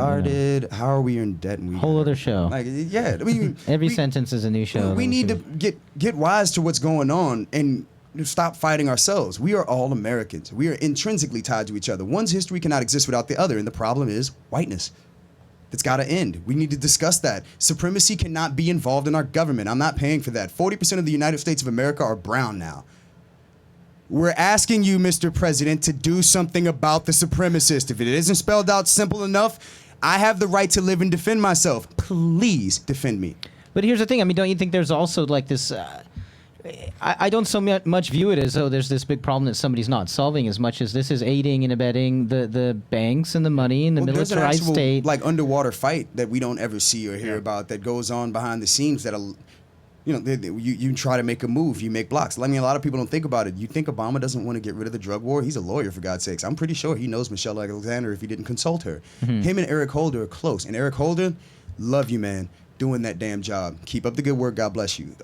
How are we in debt? And whole other show. Every sentence is a new show. We need to get wise to what's going on and stop fighting ourselves. We are all Americans. We are intrinsically tied to each other. One's history cannot exist without the other, and the problem is whiteness. It's got to end. We need to discuss that. Supremacy cannot be involved in our government. I'm not paying for that. 40% of the United States of America are brown now. We're asking you, Mr. President, to do something about the supremacist. If it isn't spelled out simple enough, I have the right to live and defend myself. Please defend me. But here's the thing. I mean, don't you think there's also like this... I don't so much view it as though there's this big problem that somebody's not solving, as much as this is aiding and abetting the banks and the money and the militarized there's an actual, state. Like underwater fight that we don't ever see or hear about that goes on behind the scenes that'll, you try to make a move, you make blocks. I mean, a lot of people don't think about it. You think Obama doesn't want to get rid of the drug war? He's a lawyer, for God's sakes. I'm pretty sure he knows Michelle Alexander if he didn't consult her. Mm-hmm. Him and Eric Holder are close. And Eric Holder, love you, man, doing that damn job. Keep up the good work. God bless you.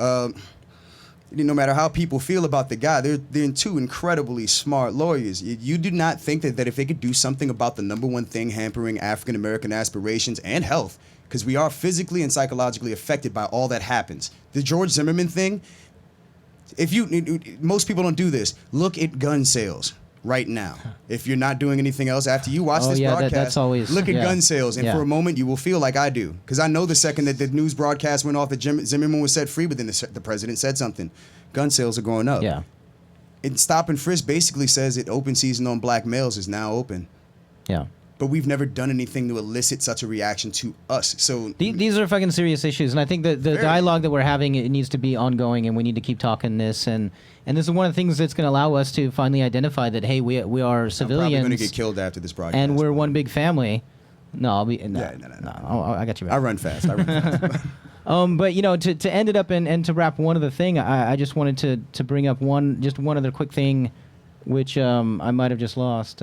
No matter how people feel about the guy, they're two incredibly smart lawyers. You do not think that if they could do something about the number one thing hampering African American aspirations and health, because we are physically and psychologically affected by all that happens. The George Zimmerman thing, most people don't do this. Look at gun sales right now. If you're not doing anything else after you watch this broadcast, that's always, look at gun sales, and for a moment you will feel like I do, because I know the second that the news broadcast went off that Zimmerman was set free, but then the president said something. Gun sales are going up. Yeah. And Stop and Frisk basically says that open season on black males is now open. Yeah. But we've never done anything to elicit such a reaction to us. So these are fucking serious issues, and I think that the dialogue that we're having, it needs to be ongoing, and we need to keep talking this. And this is one of the things that's going to allow us to finally identify that, hey, we are civilians. I'm probably going to get killed after this broadcast. And we're one big family. No, I'll be no. I got you. I run fast. But to end it up and to wrap one other thing, I just wanted to bring up one other quick thing, which I might have just lost.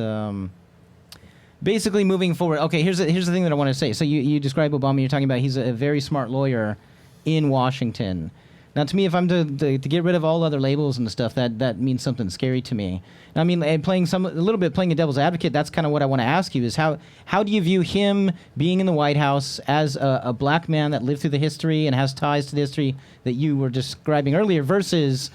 Basically, moving forward. Okay, here's the thing that I want to say. So you describe Obama. You're talking about he's a very smart lawyer in Washington. Now, to me, if I'm to get rid of all other labels and stuff, that means something scary to me. I mean, playing a devil's advocate, that's kind of what I want to ask you, is how do you view him being in the White House as a black man that lived through the history and has ties to the history that you were describing earlier, versus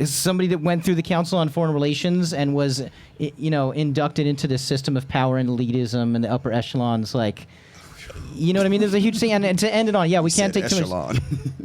somebody that went through the Council on Foreign Relations and was, inducted into this system of power and elitism and the upper echelons, like... You know what I mean? There's a huge thing, and to end it on, we can't take too much.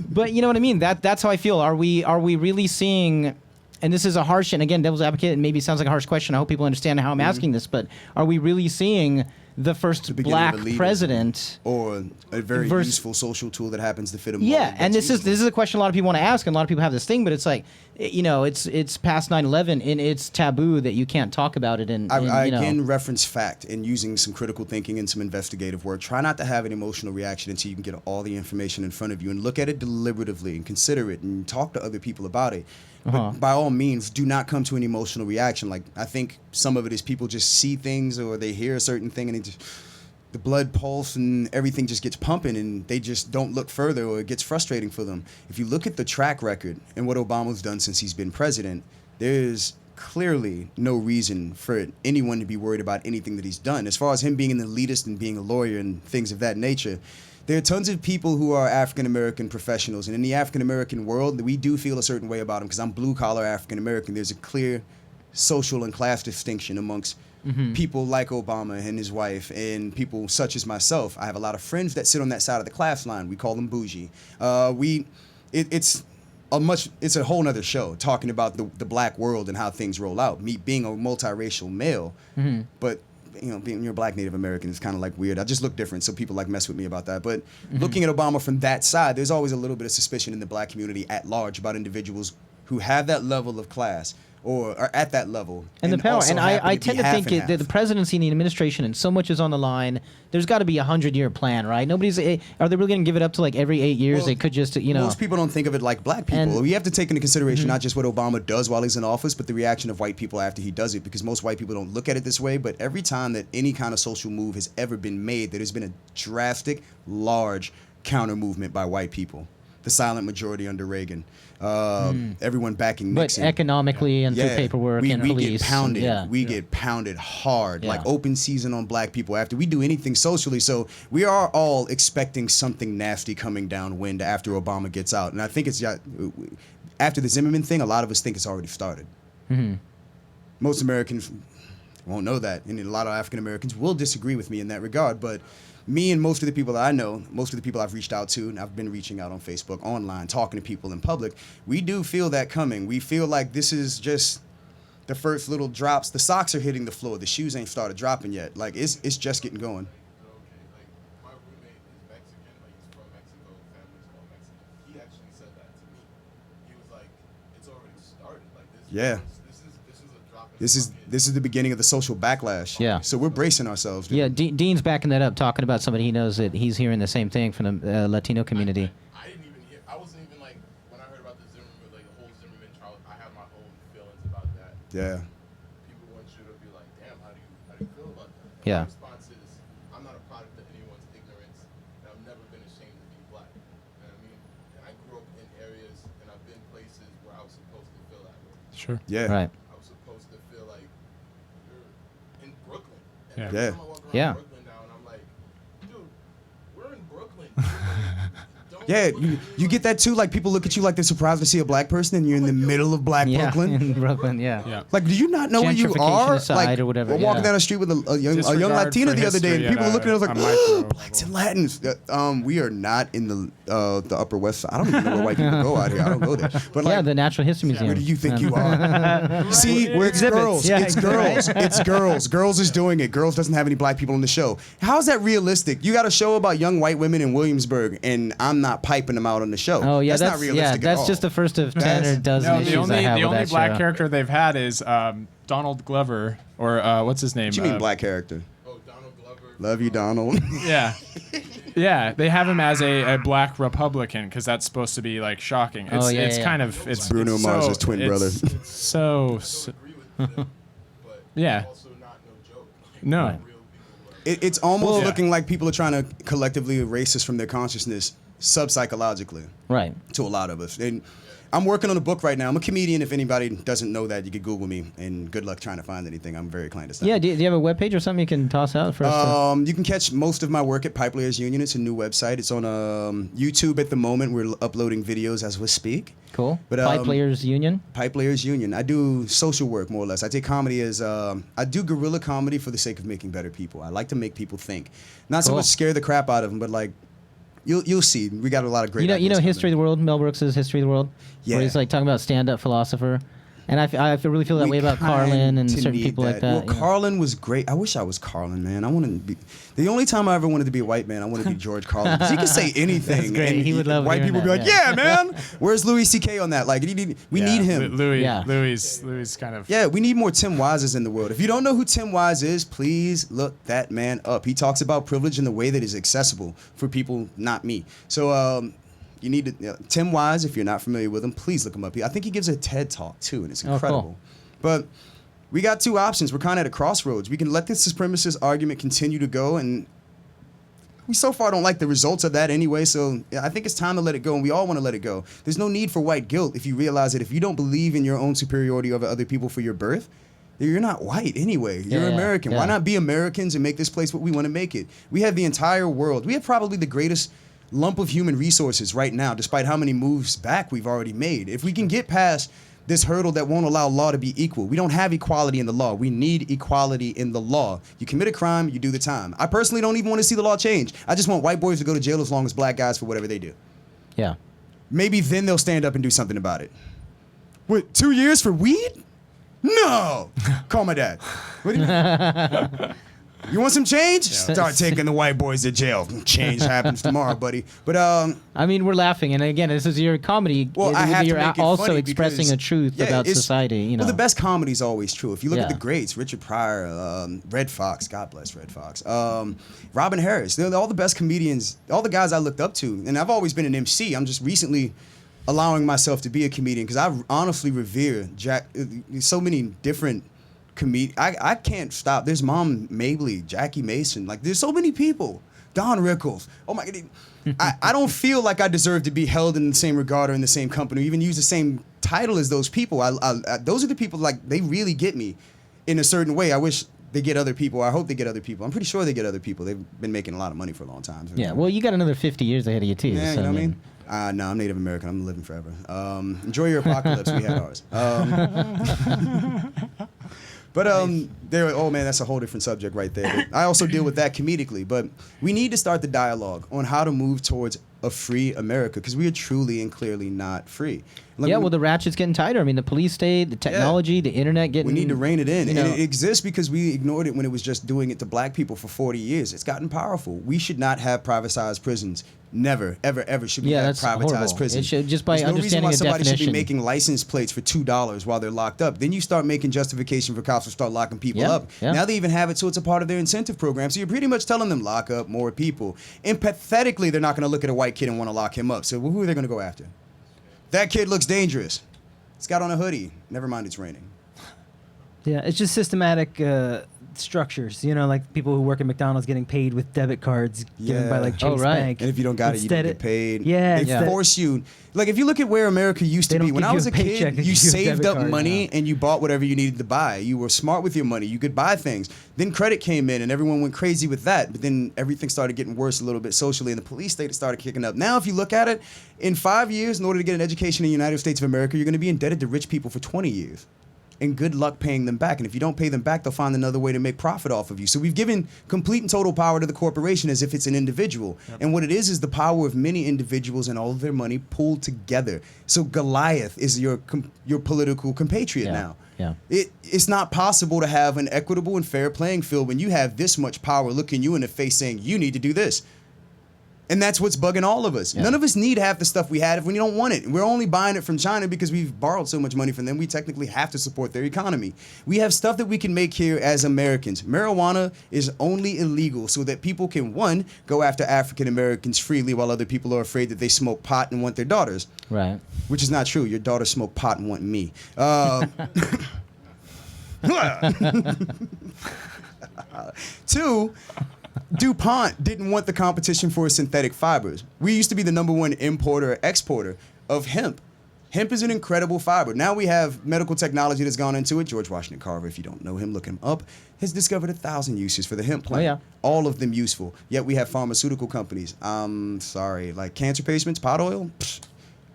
But you know what I mean? That's how I feel. Are we really seeing and this is a harsh, and again, devil's advocate, and maybe sounds like a harsh question. I hope people understand how I'm asking this, but are we really seeing the first black president, or a very useful social tool that happens to fit a mold? Yeah, and this is a question a lot of people want to ask, and a lot of people have this thing, but it's like, you know, it's past 9/11, and it's taboo that you can't talk about it. And I again reference fact and using some critical thinking and some investigative work. Try not to have an emotional reaction until you can get all the information in front of you and look at it deliberatively and consider it and talk to other people about it. But by all means, do not come to an emotional reaction. Like, I think some of it is people just see things or they hear a certain thing and the blood pulse and everything just gets pumping and they just don't look further, or it gets frustrating for them. If you look at the track record and what Obama's done since he's been president, there's clearly no reason for anyone to be worried about anything that he's done. As far as him being an elitist and being a lawyer and things of that nature, there are tons of people who are African-American professionals, and in the African-American world, we do feel a certain way about them because I'm blue-collar African-American. There's a clear social and class distinction amongst people like Obama and his wife and people such as myself. I have a lot of friends that sit on that side of the class line. We call them bougie. It's a whole nother show talking about the black world and how things roll out. Me being a multiracial male, but you know, being you're a black Native American is kind of like weird. I just look different, so people like mess with me about that. But looking at Obama from that side, there's always a little bit of suspicion in the black community at large about individuals who have that level of class or are at that level. And the power. also And happen I be tend to half think and the half. presidency and the administration, and so much is on the line. There's got to be a 100-year plan, right? Nobody's. Are they really going to give it up to like every 8 years? Well, they could just, you know. Most people don't think of it like black people. And- We have to take into consideration not just what Obama does while he's in office, but the reaction of white people after he does it, because most white people don't look at it this way. But every time that any kind of social move has ever been made, there has been a drastic, large counter movement by white people. The silent majority under Reagan. Everyone backing but Nixon. economically and through paperwork and we police. get pounded. Yeah. We get pounded hard, Yeah. like open season on black people after we do anything socially. So we are all expecting something nasty coming downwind after Obama gets out. And I think it's after the Zimmerman thing, a lot of us think it's already started. Most Americans won't know that, and a lot of African Americans will disagree with me in that regard. But me and most of the people that I know, most of the people I've reached out to, and I've been reaching out on Facebook, online, talking to people in public, we do feel that coming. We feel like this is just the first little drops. The socks are hitting the floor. The shoes ain't started dropping yet. Like, it's just getting going. Okay, like my roommate is Mexican, like he's from Mexico, family's all Mexican. He actually said that to me. He was like, "It's already started. Like this. Yeah. This is a drop in This the is bucket." this is the beginning of the social backlash. Yeah. So we're bracing ourselves. Dude. Yeah, Dean's backing that up, talking about somebody he knows that he's hearing the same thing from the Latino community. I didn't even hear. I wasn't even like when I heard about the Zimmerman, like the whole Zimmerman trial. I had my own feelings about that. Yeah. People want you to be like, "Damn, how do you feel about that?" And Yeah. My response is, I'm not a product of anyone's ignorance, and I've never been ashamed to be black. You know what I mean? And I grew up in areas, and I've been places where I was supposed to feel that way. Sure. Yeah. Right. I was supposed to feel like you're in Brooklyn. And Yeah. every Yeah. time I walk around Yeah. Brooklyn now, and I'm like, dude, we're in Brooklyn. Don't Yeah, look at me you get that too. Like, people look at you like they're surprised to see a black person, and you're in the middle of black Yeah, Brooklyn. in Brooklyn, yeah. Yeah. Like, do you not know where you Gentrification are? aside Like, or whatever, we're walking yeah. down the street with a young Disregard Latina for the other day, and history people at were looking at us a like, micro oh, level. blacks and Latins. We are not in the Upper West Side. I don't even know where white people go out here. I don't go there. But Yeah, like, the Natural History Museum. where do you think you are? See, We're it's exhibits. girls. Yeah, It's exactly. girls. It's girls. Girls is doing it. Girls doesn't have any black people on the show. How is that realistic? You got a show about young white women in Williamsburg, and I'm not piping them out on the show. Oh yeah, that's not realistic at that's all. just the first of 10 or dozen No, issues the only I have the with only that black show. character they've had is Donald Glover, or what's his name? What you mean black character? Oh, Donald Glover. Love you, Donald. Yeah. Yeah, they have him as a black Republican because that's supposed to be like shocking. It's, Oh, yeah, it's yeah, kind yeah. of it's Bruno it's Mars's so, twin it's- brother. It's so, Agree with them, but yeah. also not no joke. Like, No. real people like It's almost Yeah. looking like people are trying to collectively erase us from their consciousness sub-psychologically Right. to a lot of us. And I'm working on a book right now. I'm a comedian. If anybody doesn't know that, you could Google me, and good luck trying to find anything. I'm very clandestine. Yeah, do you have a webpage or something you can toss out for us? You can catch most of my work at Pipe Layers Union. It's a new website. It's on YouTube at the moment. We're uploading videos as we speak. Cool. but, Pipe Players Union? Pipe Layers Union. I do social work, more or less. I take comedy as I do guerrilla comedy for the sake of making better people. I like to make people think, not so Cool. much scare the crap out of them, but like you'll see. We got a lot of great. You know ideas History of coming. the World, Mel Brooks' History of the World? Yeah. Where he's like talking about stand-up philosopher. And I really feel that way about Carlin and certain people like that. Well, Carlin was great. I wish I was Carlin, man. I want to be. The only time I ever wanted to be a white man, I wanted to be George Carlin. Because he could say anything. That's great. And He would love white hearing people would be that, like, yeah, man. Where's Louis C.K. on that? Like, we need him. Louis kind of. Yeah, we need more Tim Wises in the world. If you don't know who Tim Wise is, please look that man up. He talks about privilege in the way that is accessible for people, not me. So, you need to Tim Wise. If you're not familiar with him, please look him up. I think he gives a TED talk too, and it's incredible. Cool. But we got two options. We're kind of at a crossroads. We can let this supremacist argument continue to go, and we so far don't like the results of that anyway. So I think it's time to let it go, and we all want to let it go. There's no need for white guilt if you realize that if you don't believe in your own superiority over other people for your birth, you're not white anyway. You're American. Why not be Americans and make this place what we want to make it? We have the entire world. We have probably the greatest lump of human resources right now, despite how many moves back we've already made. If we can get past this hurdle that won't allow law to be equal. We don't have equality in the law. We need equality in the law. You commit a crime, you do the time. I personally don't even want to see the law change. I just want white boys to go to jail as long as black guys for whatever they do. Yeah. Maybe then they'll stand up and do something about it. What, 2 years for weed? No! Call my dad. What do you mean? You want some change? Start taking the white boys to jail. Change happens tomorrow, buddy. But I mean, we're laughing, and again, this is your comedy. Well, I have to you're make it also funny expressing because, a truth about society. You know, well, the best comedy is always true. If you look at Yeah. the greats, Richard Pryor, Red Fox, God bless Red Fox, Robin Harris, they're all the best comedians, all the guys I looked up to, and I've always been an MC. I'm just recently allowing myself to be a comedian because I honestly revere so many different. I can't stop. There's Mom Mabley, Jackie Mason. Like, there's so many people. Don Rickles. Oh my God. I don't feel like I deserve to be held in the same regard or in the same company, or even use the same title as those people. Those are the people, like, they really get me in a certain way. I wish they get other people. I hope they get other people. I'm pretty sure they get other people. They've been making a lot of money for a long time. Yeah, well, you got another 50 years ahead of you, too. Yeah, so, you know what I mean? No, I'm Native American. I'm living forever. Enjoy your apocalypse. We had ours. But oh man, that's a whole different subject right there. But I also deal with that comedically. But we need to start the dialogue on how to move towards a free America, because we are truly and clearly not free. Well, the ratchet's getting tighter. I mean, the police state, the technology, the internet getting... We need to rein it in. You know, and it exists because we ignored it when it was just doing it to black people for 40 years. It's gotten powerful. We should not have privatized prisons. Never, ever, ever should we have that's privatized horrible. prisons. It should, just by There's no reason understanding why the somebody should be definition. making license plates for $2 while they're locked up. Then you start making justification for cops to start locking people up. Yeah. Now they even have it so it's a part of their incentive program. So you're pretty much telling them lock up more people. Empathetically, they're not going to look at a white kid and want to lock him up. So who are they going to go after? That kid looks dangerous. He's got on a hoodie. Never mind, it's raining. Yeah, it's just systematic structures. You know, like people who work at McDonald's getting paid with debit cards given by like Chase Oh, right. Bank. And if you don't got it, you don't get paid. Yeah, They force you. Like, if you look at where America used They to be, don't when give I you was a a paycheck, kid, they you give you a saved debit up card. money and you bought whatever you needed to buy. You were smart with your money. You could buy things. Then credit came in and everyone went crazy with that. But then everything started getting worse a little bit socially, and the police state started kicking up. Now, if you look at it, in 5 years, in order to get an education in the United States of America, you're going to be indebted to rich people for 20 years. And good luck paying them back. And if you don't pay them back, they'll find another way to make profit off of you. So we've given complete and total power to the corporation as if it's an individual. Yep. And what it is the power of many individuals and all of their money pooled together. So Goliath is your political compatriot now. Yeah. It's not possible to have an equitable and fair playing field when you have this much power looking you in the face saying you need to do this. And that's what's bugging all of us. Yeah. None of us need half the stuff we had if we don't want it. We're only buying it from China because we've borrowed so much money from them. We technically have to support their economy. We have stuff that we can make here as Americans. Marijuana is only illegal so that people can, one, go after African Americans freely while other people are afraid that they smoke pot and want their daughters. Right. Which is not true. Your daughters smoke pot and want me. Two, DuPont didn't want the competition for synthetic fibers. We used to be the #1 importer or exporter of hemp. Hemp is an incredible fiber. Now we have medical technology that's gone into it. George Washington Carver, if you don't know him, look him up, has discovered 1,000 uses for the hemp plant. Oh, yeah. All of them useful. Yet we have pharmaceutical companies. Like cancer patients, pot oil,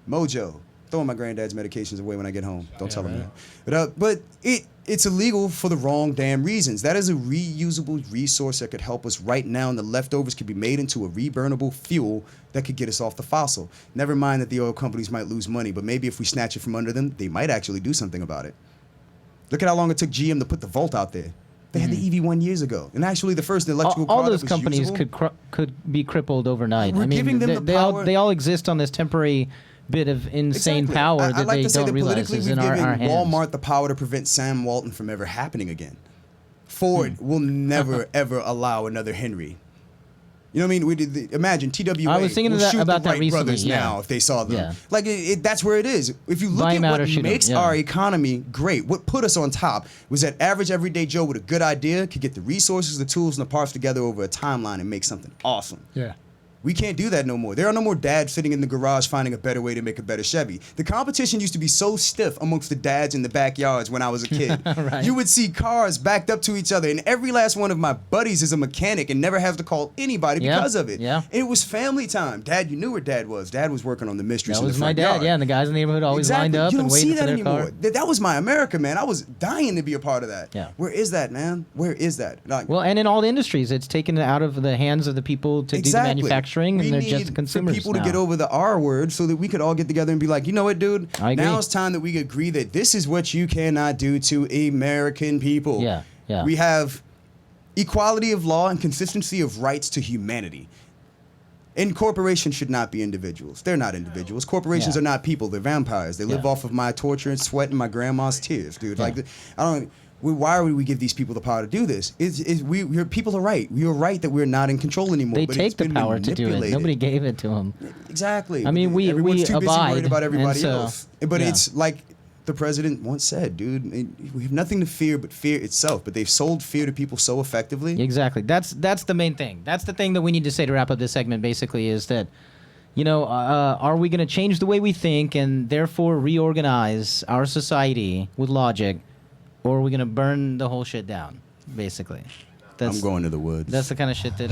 Mojo, throwing my granddad's medications away when I get home. Don't tell him that. But it's illegal for the wrong damn reasons. That is a reusable resource that could help us right now, and the leftovers could be made into a reburnable fuel that could get us off the fossil. Never mind that the oil companies might lose money, but maybe if we snatch it from under them, they might actually do something about it. Look at how long it took GM to put the Volt out there. They had the EV1 years ago, and actually the first electrical car all that those was companies usable, could be crippled overnight. We're giving them the power. They all exist on this temporary bit of insane Exactly. power I'd that like they to say don't that realize politically is we've in our given hands. Walmart the power to prevent Sam Walton from ever happening again. Ford will never ever allow another Henry. You know what I mean? We did imagine TWA I was thinking will about shoot the that Wright recently, brothers yeah. now if they saw them. Yeah. Like that's where it is. If you look Buy at 'em out what or shoot 'em, makes yeah. our economy great, what put us on top was that average everyday Joe with a good idea could get the resources, the tools, and the parts together over a timeline and make something awesome. Yeah. We can't do that no more. There are no more dads sitting in the garage finding a better way to make a better Chevy. The competition used to be so stiff amongst the dads in the backyards when I was a kid. Right. You would see cars backed up to each other, and every last one of my buddies is a mechanic and never have to call anybody Yeah. because of it. Yeah. And it was family time. Dad, you knew where Dad was. Dad was working on the mysteries That in was the my front dad, yard. yeah, and the guys in the neighborhood always lined up You and don't see waiting that for their anymore. car. That was my America, man. I was dying to be a part of that. Yeah. Where is that, man? Where is that? Like, Well, and in all the industries, it's taken it out of the hands of the people to do the manufacturing, We and they're need just consumers for people now. to get over the R word so that we could all get together and be like, you know what, dude? I agree. Now it's time that we agree that this is what you cannot do to American people. Yeah, yeah. We have equality of law and consistency of rights to humanity. And corporations should not be individuals. They're not individuals. Corporations Yeah. are not people. They're vampires. They live Yeah. off of my torture and sweat and my grandma's tears, dude. Yeah. Like, I don't. Why would we give these people the power to do this? People are right. We are right that we're not in control anymore. They but take it's the been power to do it. manipulated. Nobody gave it to them. Exactly. I mean, we Everyone's too busy abide, worried about and everybody so- else. But yeah. it's like the president once said, dude. We have nothing to fear but fear itself. But they've sold fear to people so effectively. Exactly. That's the main thing. That's the thing that we need to say to wrap up this segment. Basically, is that, are we going to change the way we think and therefore reorganize our society with logic, or are we going to burn the whole shit down? Basically, I'm going to the woods. That's the kind of shit that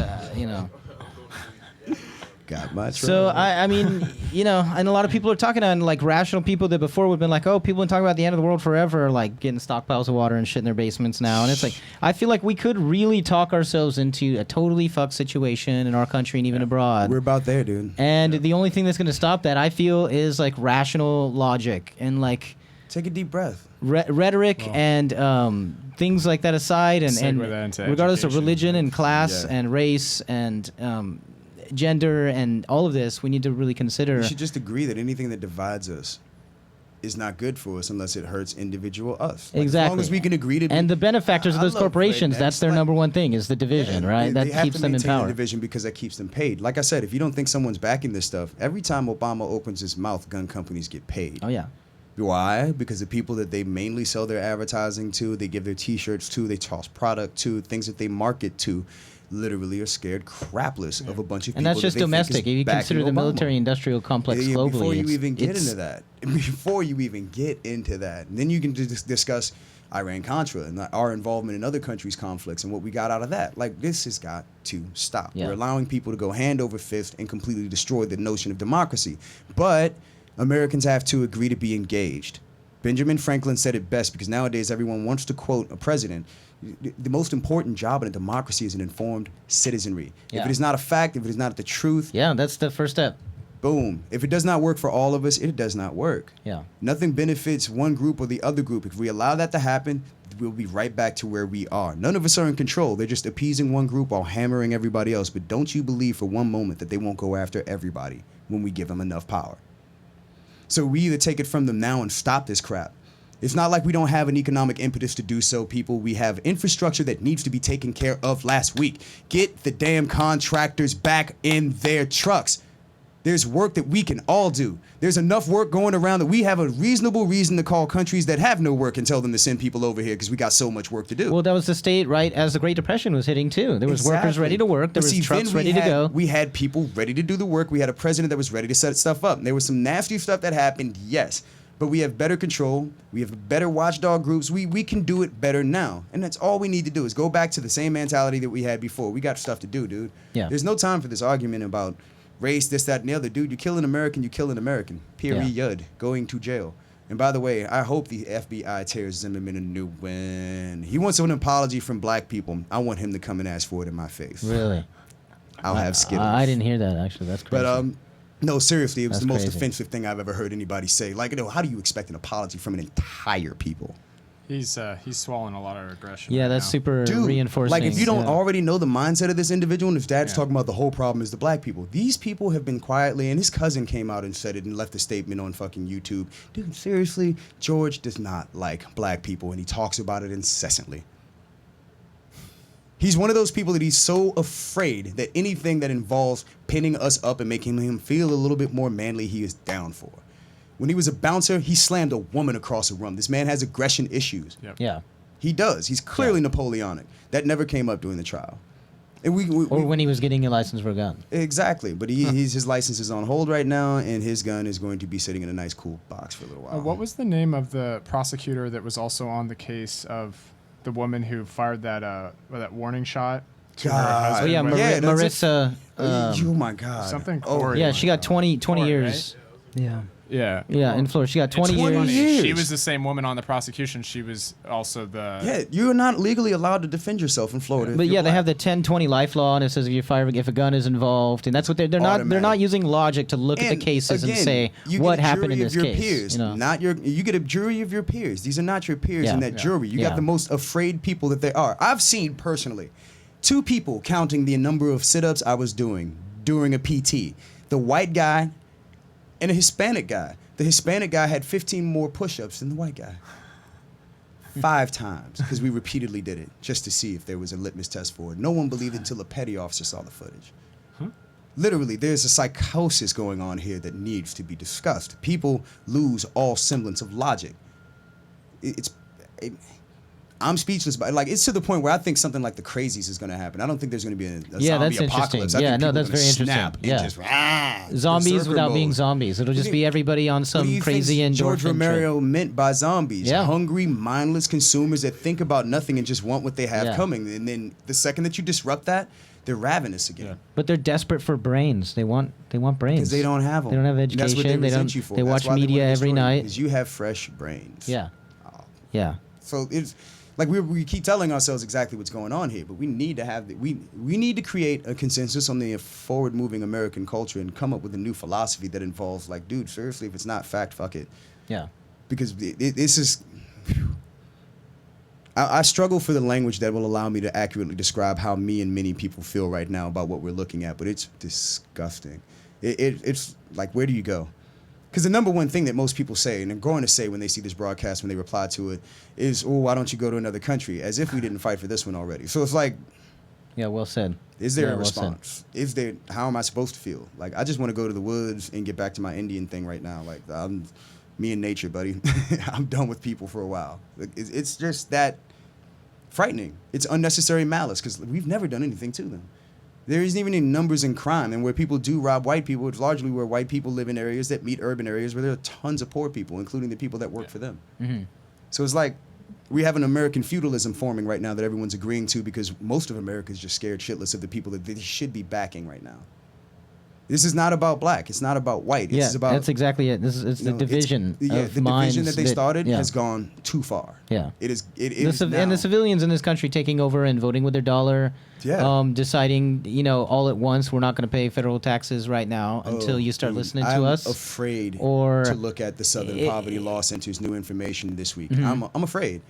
Got my So trouble. I mean, and a lot of people are talking on like rational people that before would have been like, oh, people been talking about the end of the world forever, are like getting stockpiles of water and shit in their basements now, and it's like I feel like we could really talk ourselves into a totally fucked situation in our country and even abroad. We're about there, dude. And the only thing that's going to stop that, I feel, is like rational logic and like Take a deep breath. rhetoric and things like that aside, and Segue that into regardless of education. religion and class Yeah. and race and gender and all of this, we need to really consider. We should just agree that anything that divides us is not good for us unless it hurts individual us. Like, Exactly. As long as we can agree to be, And the benefactors of I those love corporations, rednecks. that's their Like, number one thing, is the division, right? They That have keeps to them in maintain the power. division because that keeps them paid. Like I said, if you don't think someone's backing this stuff, every time Obama opens his mouth, gun companies get paid. Oh, yeah. Why? Because the people that they mainly sell their advertising to, they give their T-shirts to, they toss product to, things that they market to, literally are scared crapless of a bunch of people. And that's that just they think is domestic. If you backing consider the Obama. military-industrial complex Yeah, globally, before you it's- even get it's- into that, before you even get into that, and then you can discuss Iran-Contra and our involvement in other countries' conflicts and what we got out of that. Like, this has got to stop. Yeah. We're allowing people to go hand over fist and completely destroy the notion of democracy. But Americans have to agree to be engaged. Benjamin Franklin said it best, because nowadays everyone wants to quote a president. The most important job in a democracy is an informed citizenry. Yeah. If it is not a fact, if it is not the truth, Yeah, that's the first step. boom. If it does not work for all of us, it does not work. Yeah. Nothing benefits one group or the other group. If we allow that to happen, we'll be right back to where we are. None of us are in control. They're just appeasing one group while hammering everybody else. But don't you believe for one moment that they won't go after everybody when we give them enough power. So we either take it from them now and stop this crap. It's not like we don't have an economic impetus to do so, people. We have infrastructure that needs to be taken care of last week. Get the damn contractors back in their trucks. There's work that we can all do. There's enough work going around that we have a reasonable reason to call countries that have no work and tell them to send people over here because we got so much work to do. Well, that was the state right as the Great Depression was hitting too. There was workers Exactly. ready to work. There But was see, trucks then we ready to had- go. We had people ready to do the work. We had a president that was ready to set stuff up. And there was some nasty stuff that happened, yes. But we have better control. We have better watchdog groups. We can do it better now. And that's all we need to do is go back to the same mentality that we had before. We got stuff to do, dude. Yeah. There's no time for this argument about race, this, that, and the other. Dude, you kill an American, you kill an American. Period. Going to jail. And by the way, I hope the FBI tears Zimmerman a new win. He wants an apology from black people. I want him to come and ask for it in my face. Really? I'll have Skittles. I didn't hear that, actually. That's crazy. But no, seriously, it was That's the most crazy. offensive thing I've ever heard anybody say. Like, how do you expect an apology from an entire people? He's swallowing a lot of aggression. Yeah, right that's now. super Dude, reinforcing. like if you don't yeah. already know the mindset of this individual, and his dad's Yeah. talking about the whole problem is the black people. These people have been quietly, and his cousin came out and said it and left a statement on fucking YouTube. Dude, seriously, George does not like black people, and he talks about it incessantly. He's one of those people that he's so afraid that anything that involves pinning us up and making him feel a little bit more manly, he is down for. When he was a bouncer, he slammed a woman across a room. This man has aggression issues. Yep. Yeah. He does. He's clearly Napoleonic. That never came up during the trial. And Or when he was getting a license for a gun. Exactly. But his license is on hold right now, and his gun is going to be sitting in a nice, cool box for a little while. What was the name of the prosecutor that was also on the case of the woman who fired that warning shot to her God. husband? Oh, yeah, with- Yeah, that's Marissa. oh my God. something Oh, Corey. Yeah, she got 20 Corey, years. Yeah. Yeah. Yeah, in Florida. She got 20 20 years. years. She was the same woman on the prosecution. She was also the. Yeah, you're not legally allowed to defend yourself in Florida. But if yeah, you're they have black. the 10-20 life law, and it says if a gun is involved, and that's what they're not Automatic. using logic to look at And the cases and again, say you what get a happened in jury this of your case. Peers, You know? not you get a jury of your peers. These are not your peers Yeah. in that Yeah. jury. You Yeah. got the most afraid people that they are. I've seen personally 2 people counting the number of sit-ups I was doing during a PT. The white guy and a Hispanic guy. The Hispanic guy had 15 more push-ups than the white guy. 5 times, because we repeatedly did it just to see if there was a litmus test for it. No one believed it until a petty officer saw the footage. Literally, there's a psychosis going on here that needs to be discussed. People lose all semblance of logic. I'm speechless, but like it's to the point where I think something like the Crazies is going to happen. I don't think there's going to be a Yeah, zombie that's interesting. apocalypse. I Yeah, think no, people that's are gonna very interesting. snap and Yeah. just, Zombies berserker without being mode. zombies. It'll just be everybody on What some do you crazy think endorphin George trip. Romero meant by zombies? Yeah. Hungry, mindless consumers that think about nothing and just want what they have Yeah. coming. And then the second that you disrupt that, they're ravenous again. But they're desperate for brains. They want brains. Because they don't have them. They don't have And that's what education. they They resent don't- you for. they That's watch why they media wanna every destroy you, night. because you have fresh brains. Yeah. Oh. Yeah. So it's like we keep telling ourselves exactly what's going on here, but we need to have we need to create a consensus on the forward-moving American culture and come up with a new philosophy that involves like, dude, seriously, if it's not fact, fuck it, Yeah. because this is. I struggle for the language that will allow me to accurately describe how me and many people feel right now about what we're looking at, but it's disgusting. It's like, where do you go? Because the number one thing that most people say, and they're going to say when they see this broadcast, when they reply to it, is, oh, why don't you go to another country? As if we didn't fight for this one already. So it's like, Yeah, well said. is there Yeah, a well said. response? Is there? How am I supposed to feel? Like, I just want to go to the woods and get back to my Indian thing right now. Like, me and nature, buddy. I'm done with people for a while. Like, it's just that frightening. It's unnecessary malice because we've never done anything to them. There isn't even any numbers in crime, and where people do rob white people, it's largely where white people live in areas that meet urban areas where there are tons of poor people, including the people that work for them. Mm-hmm. So it's like we have an American feudalism forming right now that everyone's agreeing to because most of America is just scared shitless of the people that they should be backing right now. This is not about black. It's not about white. Yeah, It's about, that's exactly it. It's you the know, division of the minds division that they started yeah. has gone too far. Yeah. It is. It The is and the now. civilians in this country taking over and voting with their dollar, Yeah. deciding, all at once, we're not going to pay federal taxes right now until Oh, you start dude, listening I'm to us. afraid or to look at the Southern it- Poverty Law Center's new information this week. Mhm. I'm afraid.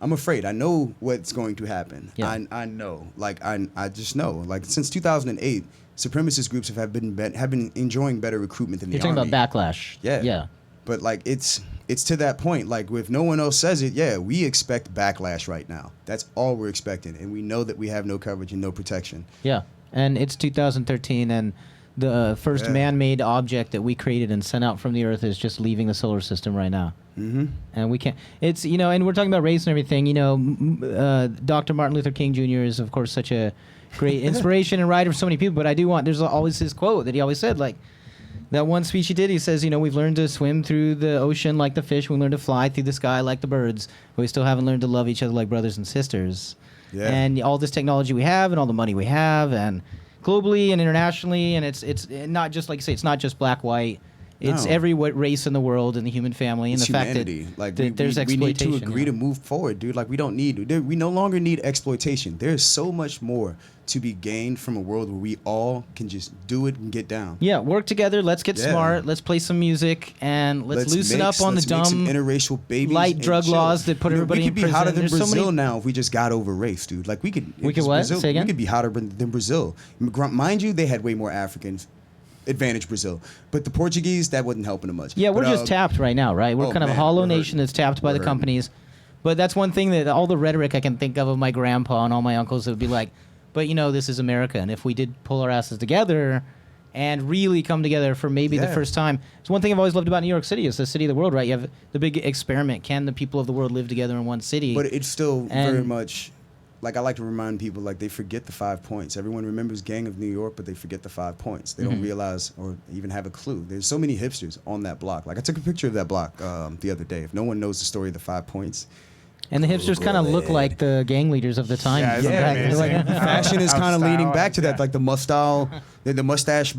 I'm afraid. I know what's going to happen. Yeah. I know. Like I just know. Like since 2008, supremacist groups have been enjoying better recruitment than You're the talking army. about backlash. Yeah. Yeah. But like it's to that point. Like if no one else says it, yeah, we expect backlash right now. That's all we're expecting, and we know that we have no coverage and no protection. Yeah. And it's 2013, and the first Yeah. man-made object that we created and sent out from the Earth is just leaving the solar system right now. Mm-hmm. And we can't. It's and we're talking about race and everything. Dr. Martin Luther King Jr. is of course such a great inspiration and writer for so many people. But I do want. There's always his quote that he always said, like that one speech he did. He says, we've learned to swim through the ocean like the fish. We learned to fly through the sky like the birds. But we still haven't learned to love each other like brothers and sisters. Yeah. And all this technology we have, and all the money we have, and globally and internationally, and it's not just like you say, it's not just black, white. It's No. every race in the world and the human family, and It's the fact humanity. that, Like that there's we exploitation. need to agree to move forward, dude. Like we no longer need exploitation. There's so much more to be gained from a world where we all can just do it and get down. Yeah, work together. Let's get Yeah. smart. Let's play some music and let's loosen mix, up on the let's make some dumb interracial babies light and drug chill. laws that put everybody we in could be hotter prison. than There's so Brazil many- now if we just got over race, dude. Like we could what? Brazil, Say again? We could be hotter than Brazil. Mind you, they had way more Africans. Advantage Brazil, but the Portuguese, that wasn't helping them much. Yeah, we're But, just tapped right now, right? We're oh, kind of a man, hollow we're nation hurting. that's tapped by We're the hurting. companies. But that's one thing that all the rhetoric I can think of my grandpa and all my uncles would be like, but this is America, and if we did pull our asses together and really come together for maybe the Yeah. first time. It's one thing I've always loved about New York City. It's the city of the world, right? You have the big experiment. Can the people of the world live together in one city? But it's still very And- much like I like to remind people, like they forget the 5 points. Everyone remembers Gang of New York, but they forget the 5 points. They don't realize or even have a clue. There's so many hipsters on that block. Like I took a picture of that block the other day. If no one knows the story of the 5 points, And the hipsters kind of look like the gang leaders of the time. Yeah, isn't Yeah, that They're like- amazing? fashion is How kind of leaning style back is- to that, yeah. like the mustache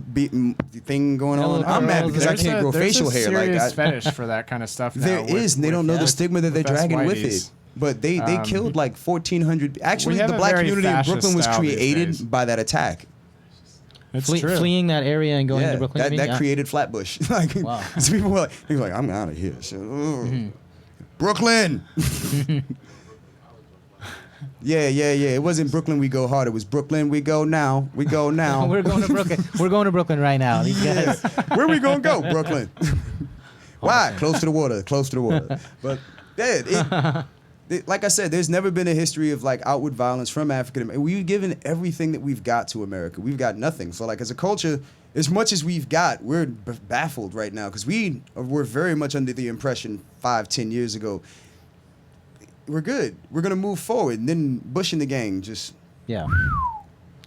thing going on. Yellow I'm mad curls. because I There's can't grow there's facial a hair. Like serious I, fetish for that kind of stuff now. there is, and they don't know the stigma that they're with us dragging with whiteys. it. But they killed like 1,400. Actually, have the a black very community in fascist Brooklyn was style these created days. by that attack. It's true. fleeing that area and going Yeah, to Brooklyn. I that, mean, that yeah. created Flatbush. Like, Wow. so people were like, I'm out of here. So, Brooklyn. Yeah. It wasn't Brooklyn we go hard. It was Brooklyn we go now. We go now. We're going to Brooklyn. We're going to Brooklyn right now. These guys. Where we gonna go? Brooklyn. Why? Close to the water. Close to the water. But yeah, like I said, there's never been a history of like outward violence from African Americans. We've given everything that we've got to America. We've got nothing. So like as a culture, as much as we've got, we're baffled right now because we're very much under the impression 5-10 years ago. We're good. We're gonna move forward. And then Bush and the gang just. Yeah.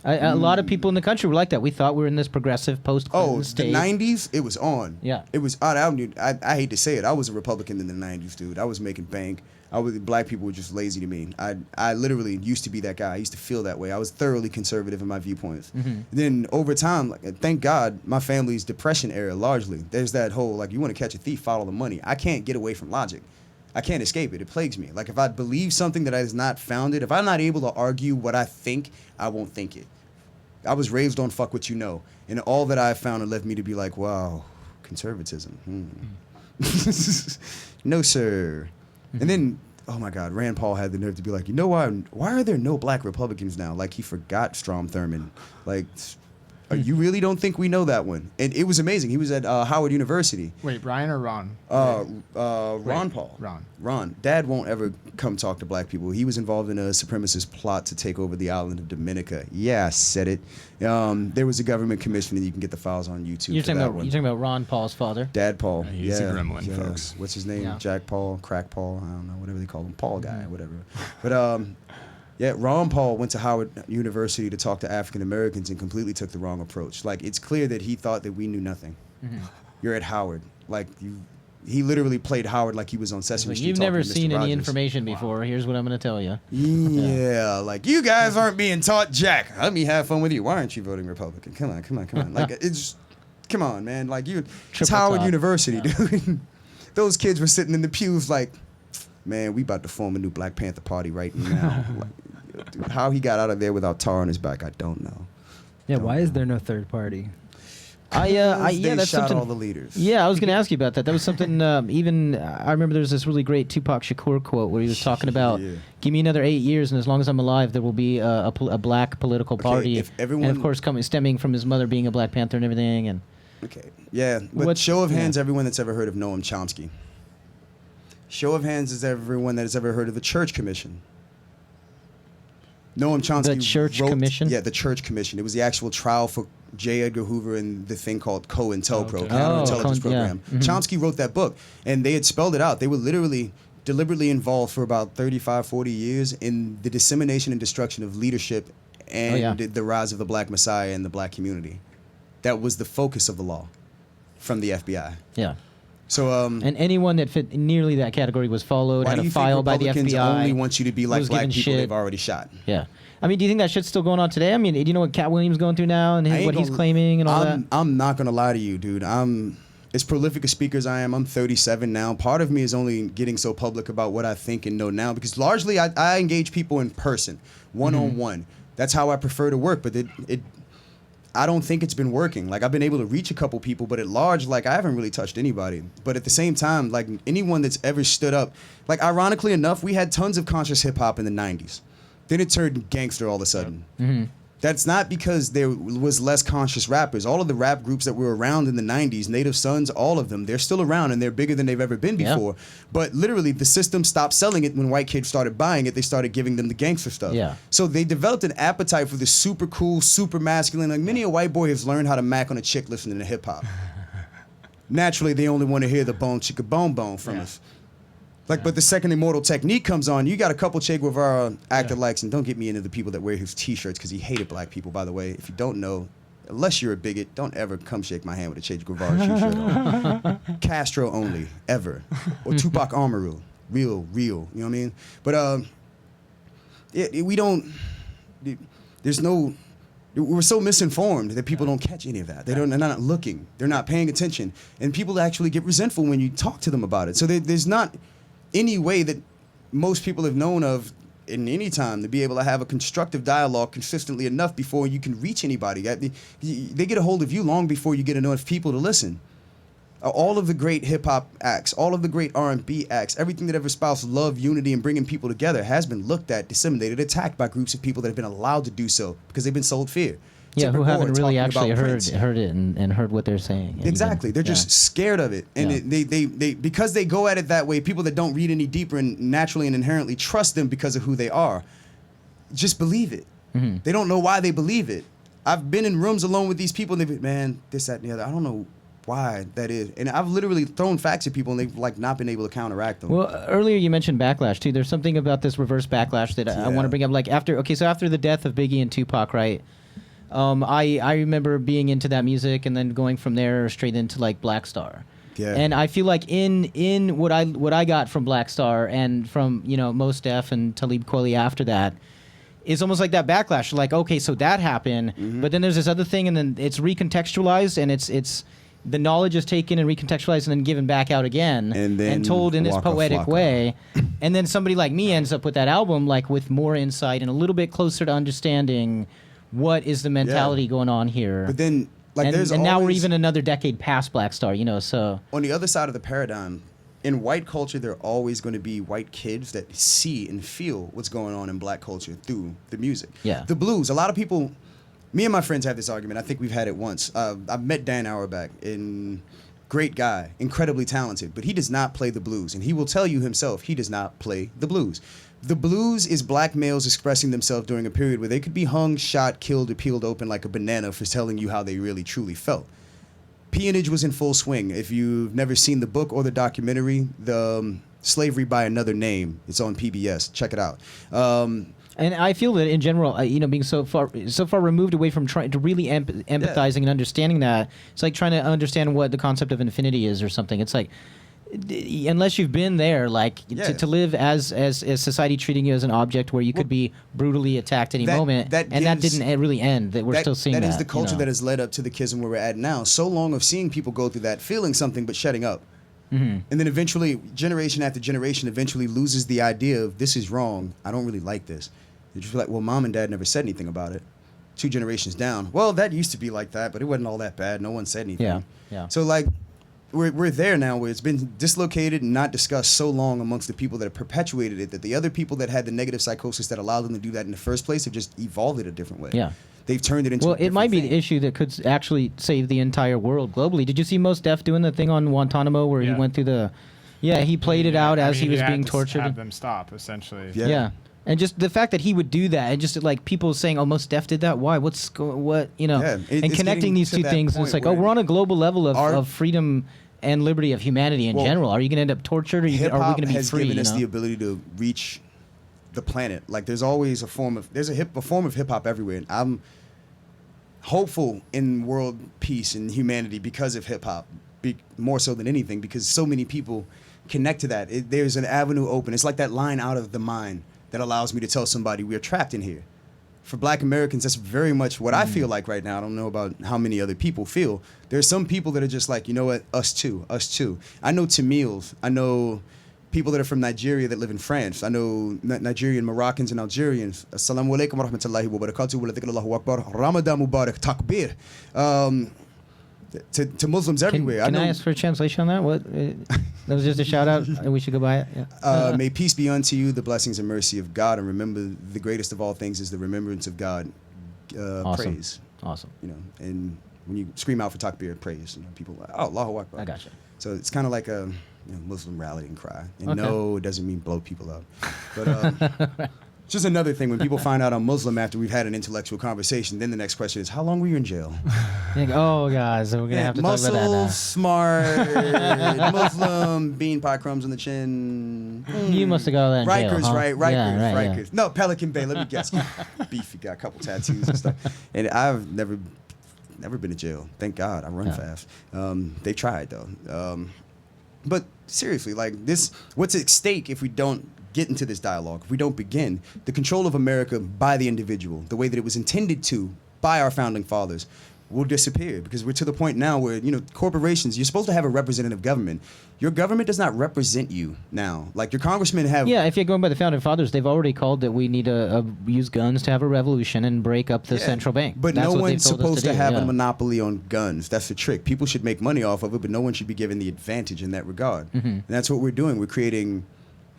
A lot of people in the country were like that. We thought we were in this progressive post-Clinton Oh, state. the 90s, it was on. Yeah. It was on. I hate to say it. I was a Republican in the 90s, dude. I was making bank. Black people were just lazy to me. I literally used to be that guy. I used to feel that way. I was thoroughly conservative in my viewpoints. Then over time, like, thank God, my family's depression era largely. There's that whole, like, you want to catch a thief, follow the money. I can't get away from logic. I can't escape it. It plagues me. Like, if I believe something that is not founded, if I'm not able to argue what I think, I won't think it. I was raised on fuck what you know. And all that I found led me to be like, wow, conservatism. No, sir. And then, oh my God, Rand Paul had the nerve to be like, you know why are there no black Republicans now? Like he forgot Strom Thurmond. Like, you really don't think we know that one? And it was amazing. He was at Howard University. Wait, Ryan or Ron? Ron Paul. Ron. Dad won't ever come talk to black people. He was involved in a supremacist plot to take over the island of Dominica. Yeah, I said it. There was a government commission, and you can get the files on YouTube. You're for talking that about one. you're talking about Ron Paul's father. Dad Paul. He's a gremlin, folks. What's his name? Yeah. Jack Paul, Crack Paul. I don't know, whatever they call him. Paul guy, whatever. But yeah, Ron Paul went to Howard University to talk to African Americans and completely took the wrong approach. Like, it's clear that he thought that we knew nothing. You're at Howard. Like, he literally played Howard like he was on Sesame Like, Street. you've talking never to Mr. seen any Rogers. information before. Here's what I'm going to tell you. Yeah, like, you guys aren't being taught jack. Let me have fun with you. Why aren't you voting Republican? Come on. Like, it's, come on, man. Like, it's Triple Howard talk. University, dude. Those kids were sitting in the pews like, man, we about to form a new Black Panther party right now. Like, dude, how he got out of there without tar on his back, I don't know. Yeah, why is there no third party? Yeah, They that's shot something. all the leaders. Yeah, I was going to ask you about that. That was something. Even I remember there was this really great Tupac Shakur quote where he was talking about, Yeah. "Give me another 8 years, and as long as I'm alive, there will be a black political Okay, party." if and everyone- of course, stemming from his mother being a Black Panther and everything. And Okay. Yeah, but What- show of hands, yeah. everyone that's ever heard of Noam Chomsky. Show of hands is everyone that has ever heard of the Church Commission. Noam Chomsky. The Church wrote- Commission? Yeah, the Church Commission. It was the actual trial for J. Edgar Hoover and the thing called COINTELPRO, counterintelligence program. yeah. Chomsky wrote that book, and they had spelled it out. They were literally deliberately involved for about 35, 40 years in the dissemination and destruction of leadership and yeah. the rise of the Black Messiah and the Black community. That was the focus of the law from the FBI. yeah, So and anyone that fit nearly that category was followed, why had do a you file think by the Republicans FBI. only want you to be like was black given people shit. they've already shot? Yeah. I mean, do you think that shit's still going on today? I mean, do you know what Cat Williams going through now and I ain't what he's gonna- claiming and all that? I'm not gonna lie to you, dude. I'm as prolific a speaker as I am. I'm 37 now. Part of me is only getting so public about what I think and know now because largely I engage people in person, one-on-one. That's how I prefer to work. But I don't think it's been working. Like I've been able to reach a couple people, but at large, like I haven't really touched anybody. But at the same time, like anyone that's ever stood up, like ironically enough, we had tons of conscious hip hop in the 90s. Then it turned gangster all of a sudden. Mm-hmm. That's not because there was less conscious rappers. All of the rap groups that were around in the 90s, Native Sons, all of them, they're still around and they're bigger than they've ever been before. But literally, the system stopped selling it when white kids started buying it. They started giving them the gangster stuff. Yeah. So they developed an appetite for the super cool, super masculine. Like many a white boy has learned how to mac on a chick listening to hip hop. Naturally, they only want to hear the bone chicka bone bone from us. Like, but the second Immortal Technique comes on, you got a couple Che Guevara actor likes, and don't get me into the people that wear his T-shirts because he hated black people. By the way, if you don't know, unless you're a bigot, don't ever come shake my hand with a Che Guevara T-shirt on. Castro only, ever, or Tupac Amaru, real. You know what I mean? But we don't. There's no. We're so misinformed that people don't catch any of that. They're not looking. They're not paying attention, and people actually get resentful when you talk to them about it. So there's not any way that most people have known of in any time to be able to have a constructive dialogue consistently enough before you can reach anybody. They get a hold of you long before you get enough people to listen. All of the great hip-hop acts, all of the great R&B acts, everything that ever espoused love, unity, and bringing people together has been looked at, disseminated, attacked by groups of people that have been allowed to do so because they've been sold fear. Yeah, Tipper who haven't Gore really talking actually about heard Prince. it and heard what they're saying. And Exactly. even- They're just scared of it. And Yeah. they because they go at it that way, people that don't read any deeper and naturally and inherently trust them because of who they are, just believe it. Mm-hmm. They don't know why they believe it. I've been in rooms alone with these people and they've been, man, this, that, and the other. I don't know why that is. And I've literally thrown facts at people and they've like not been able to counteract them. Well, earlier you mentioned backlash too. There's something about this reverse backlash that I want to bring up. Like after the death of Biggie and Tupac, right? I remember being into that music and then going from there straight into like Black Star. Yeah. And I feel like in what I got from Black Star and from Mos Def and Talib Kweli after that, it's almost like that backlash. Like, okay, so that happened, but then there's this other thing, and then it's recontextualized, and it's the knowledge is taken and recontextualized and then given back out again And then told in this Waka poetic Flocka. way. And then somebody like me ends up with that album like with more insight and a little bit closer to understanding what is the mentality going on here. But then, like, and, there's and now we're always- even another decade past Black Star, so on the other side of the paradigm, in white culture, there are always going to be white kids that see and feel what's going on in black culture through the music. Yeah. The blues. A lot of people, me and my friends have this argument. I think we've had it once. I've met Dan Auerbach, great guy, incredibly talented, but he does not play the blues. And he will tell you himself he does not play the blues. The blues is black males expressing themselves during a period where they could be hung, shot, killed, or peeled open like a banana for telling you how they really truly felt. Peonage was in full swing. If you've never seen the book or the documentary, the Slavery by Another Name, it's on PBS. Check it out. And I feel that in general, being so far removed away from trying to really empathizing and understanding that, it's like trying to understand what the concept of infinity is or something. It's like, unless you've been there, like to live as society treating you as an object where you could be brutally attacked any moment, that didn't really end. That we're still seeing that. That is the culture that has led up to the schism where we're at now. So long of seeing people go through that, feeling something but shutting up. Mm-hmm. And then eventually, generation after generation eventually loses the idea of this is wrong. I don't really like this. They just feel like, well, mom and dad never said anything about it. 2 generations down. Well, that used to be like that, but it wasn't all that bad. No one said anything. Yeah. So like, we're there now where it's been dislocated and not discussed so long amongst the people that have perpetuated it that the other people that had the negative psychosis that allowed them to do that in the first place have just evolved it a different way. Yeah. They've turned it into a Well, it might be the issue that could actually save the entire world globally. Did you see Mos Def doing the thing on Guantanamo where he went through the... Yeah, he played it out as he was being tortured. Have them stop, essentially. Yeah. And just the fact that he would do that, and just like people saying, "Oh, Mos Def did that. Why? And it's connecting getting these to two that things, and it's point like, oh, where we're on a global level of freedom and liberty of humanity in general. Are you going to end up tortured, or are we Hip-hop going to be has free? given us the ability to reach the planet. Like, there's always a form of hip hop everywhere. And I'm hopeful in world peace and humanity because of hip hop. more so than anything, because so many people connect to that. There's an avenue open. It's like that line out of the mind that allows me to tell somebody we are trapped in here. For Black Americans, that's very much what I feel like right now. I don't know about how many other people feel. There's some people that are just like, you know what, us too. I know Tamils. I know people that are from Nigeria that live in France. I know Nigerian, Moroccans, and Algerians. Assalamu alaikum wa rahmatullahi wa barakatuh. Wa ladhikr Allahu akbar. Ramadan Mubarak. Takbir. To Muslims everywhere. Can I ask for a translation on that? What? That was just a shout out, and we should go by it. Yeah. May peace be unto you, the blessings and mercy of God, and remember the greatest of all things is the remembrance of God. Awesome. Praise. Awesome. You know, and when you scream out for takbir, praise, you know, people are like, oh, Allahu Akbar. I gotcha. So it's kind of like a Muslim rallying cry. And no, it doesn't mean blow people up. But it's just another thing. When people find out I'm Muslim after we've had an intellectual conversation, then the next question is, how long were you in jail? Oh, guys, we're going to have to talk about that now. Smart, Muslim, bean pie crumbs on the chin. You must have got that in Rikers, jail, huh? right? Rikers, Yeah, right, Rikers. No, Pelican Bay. Let me guess. Beefy got a couple tattoos and stuff. And I've never been to jail. Thank God. I run fast. They tried, though. But seriously, like this, what's at stake if we don't get into this dialogue, if we don't begin? The control of America by the individual, the way that it was intended to by our founding fathers, will disappear, because we're to the point now where, corporations, you're supposed to have a representative government. Your government does not represent you now. Like, your congressmen have... Yeah, if you're going by the founding fathers, they've already called that we need to use guns to have a revolution and break up the central bank. But That's no what one's they've told us supposed to do, have yeah. a monopoly on guns. That's the trick. People should make money off of it, but no one should be given the advantage in that regard. Mm-hmm. And that's what we're doing. We're creating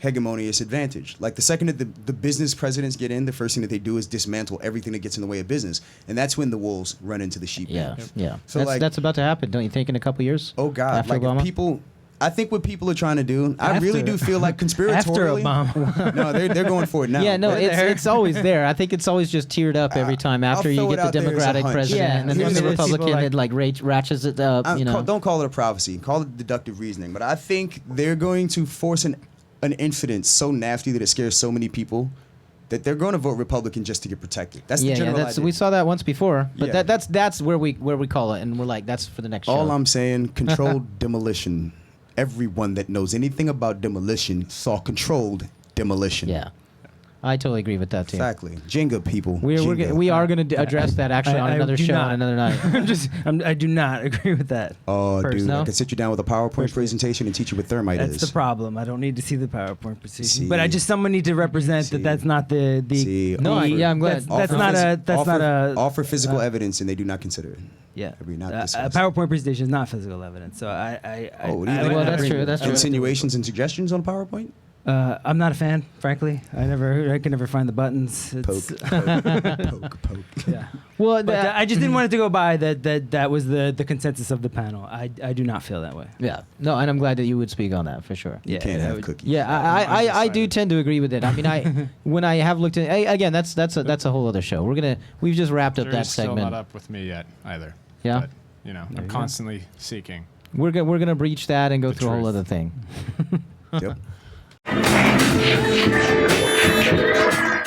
hegemonious advantage. Like, the second that the business presidents get in, the first thing that they do is dismantle everything that gets in the way of business. And that's when the wolves run into the sheep. Yeah, pen. yeah. So that's about to happen, don't you think, in a couple years? Oh, God. After Like, Obama? people... I think what people are trying to do, I really do feel like After conspiratorially... Obama. No, they're going for it now. Yeah, no, But- it's always there. I think it's always just tiered up every time after I'll you throw get it the out there as a Democratic hunch. president, Yeah, and then here's the the Republican people, that ratchets it up. Don't call it a prophecy. Call it deductive reasoning. But I think they're going to force an incident so nasty that it scares so many people that they're going to vote Republican just to get protected. That's the general idea. we saw that once before, but Yeah. that's where we call it, and we're like, that's for the next show. All I'm saying, controlled demolition. Everyone that knows anything about demolition saw controlled demolition. Yeah, I totally agree with that too. Exactly. Jenga people. We are going to address that actually on another do show not. on another night. I do not agree with that. Oh, dude, Personally. I can sit you down with a PowerPoint presentation and teach you what thermite That's is. the problem. I don't need to see the PowerPoint presentation, See. but I just someone need to represent See. that's not the. See, No, offer- yeah, I'm glad. That's not a. Offer physical evidence and they do not consider it. Yeah, Have we not a discussed? PowerPoint presentation is not physical evidence. So Oh, what do you think? Well, that's true. That's true. Insinuations and suggestions on PowerPoint? I'm not a fan, frankly. I can never find the buttons. Poke. Yeah. Well, But I just didn't want it to go by that was the consensus of the panel. I do not feel that way. yeah, no, and I'm glad that you would speak on that for sure. You can't I have would- cookies. Yeah, I do tend to agree with it. I mean, when I have looked at again, that's a whole other show. We've just wrapped up that Jury's still segment. not up with me yet either. Yeah? But, I'm constantly seeking. We're gonna breach that and go The through a whole truth. other thing. Yep.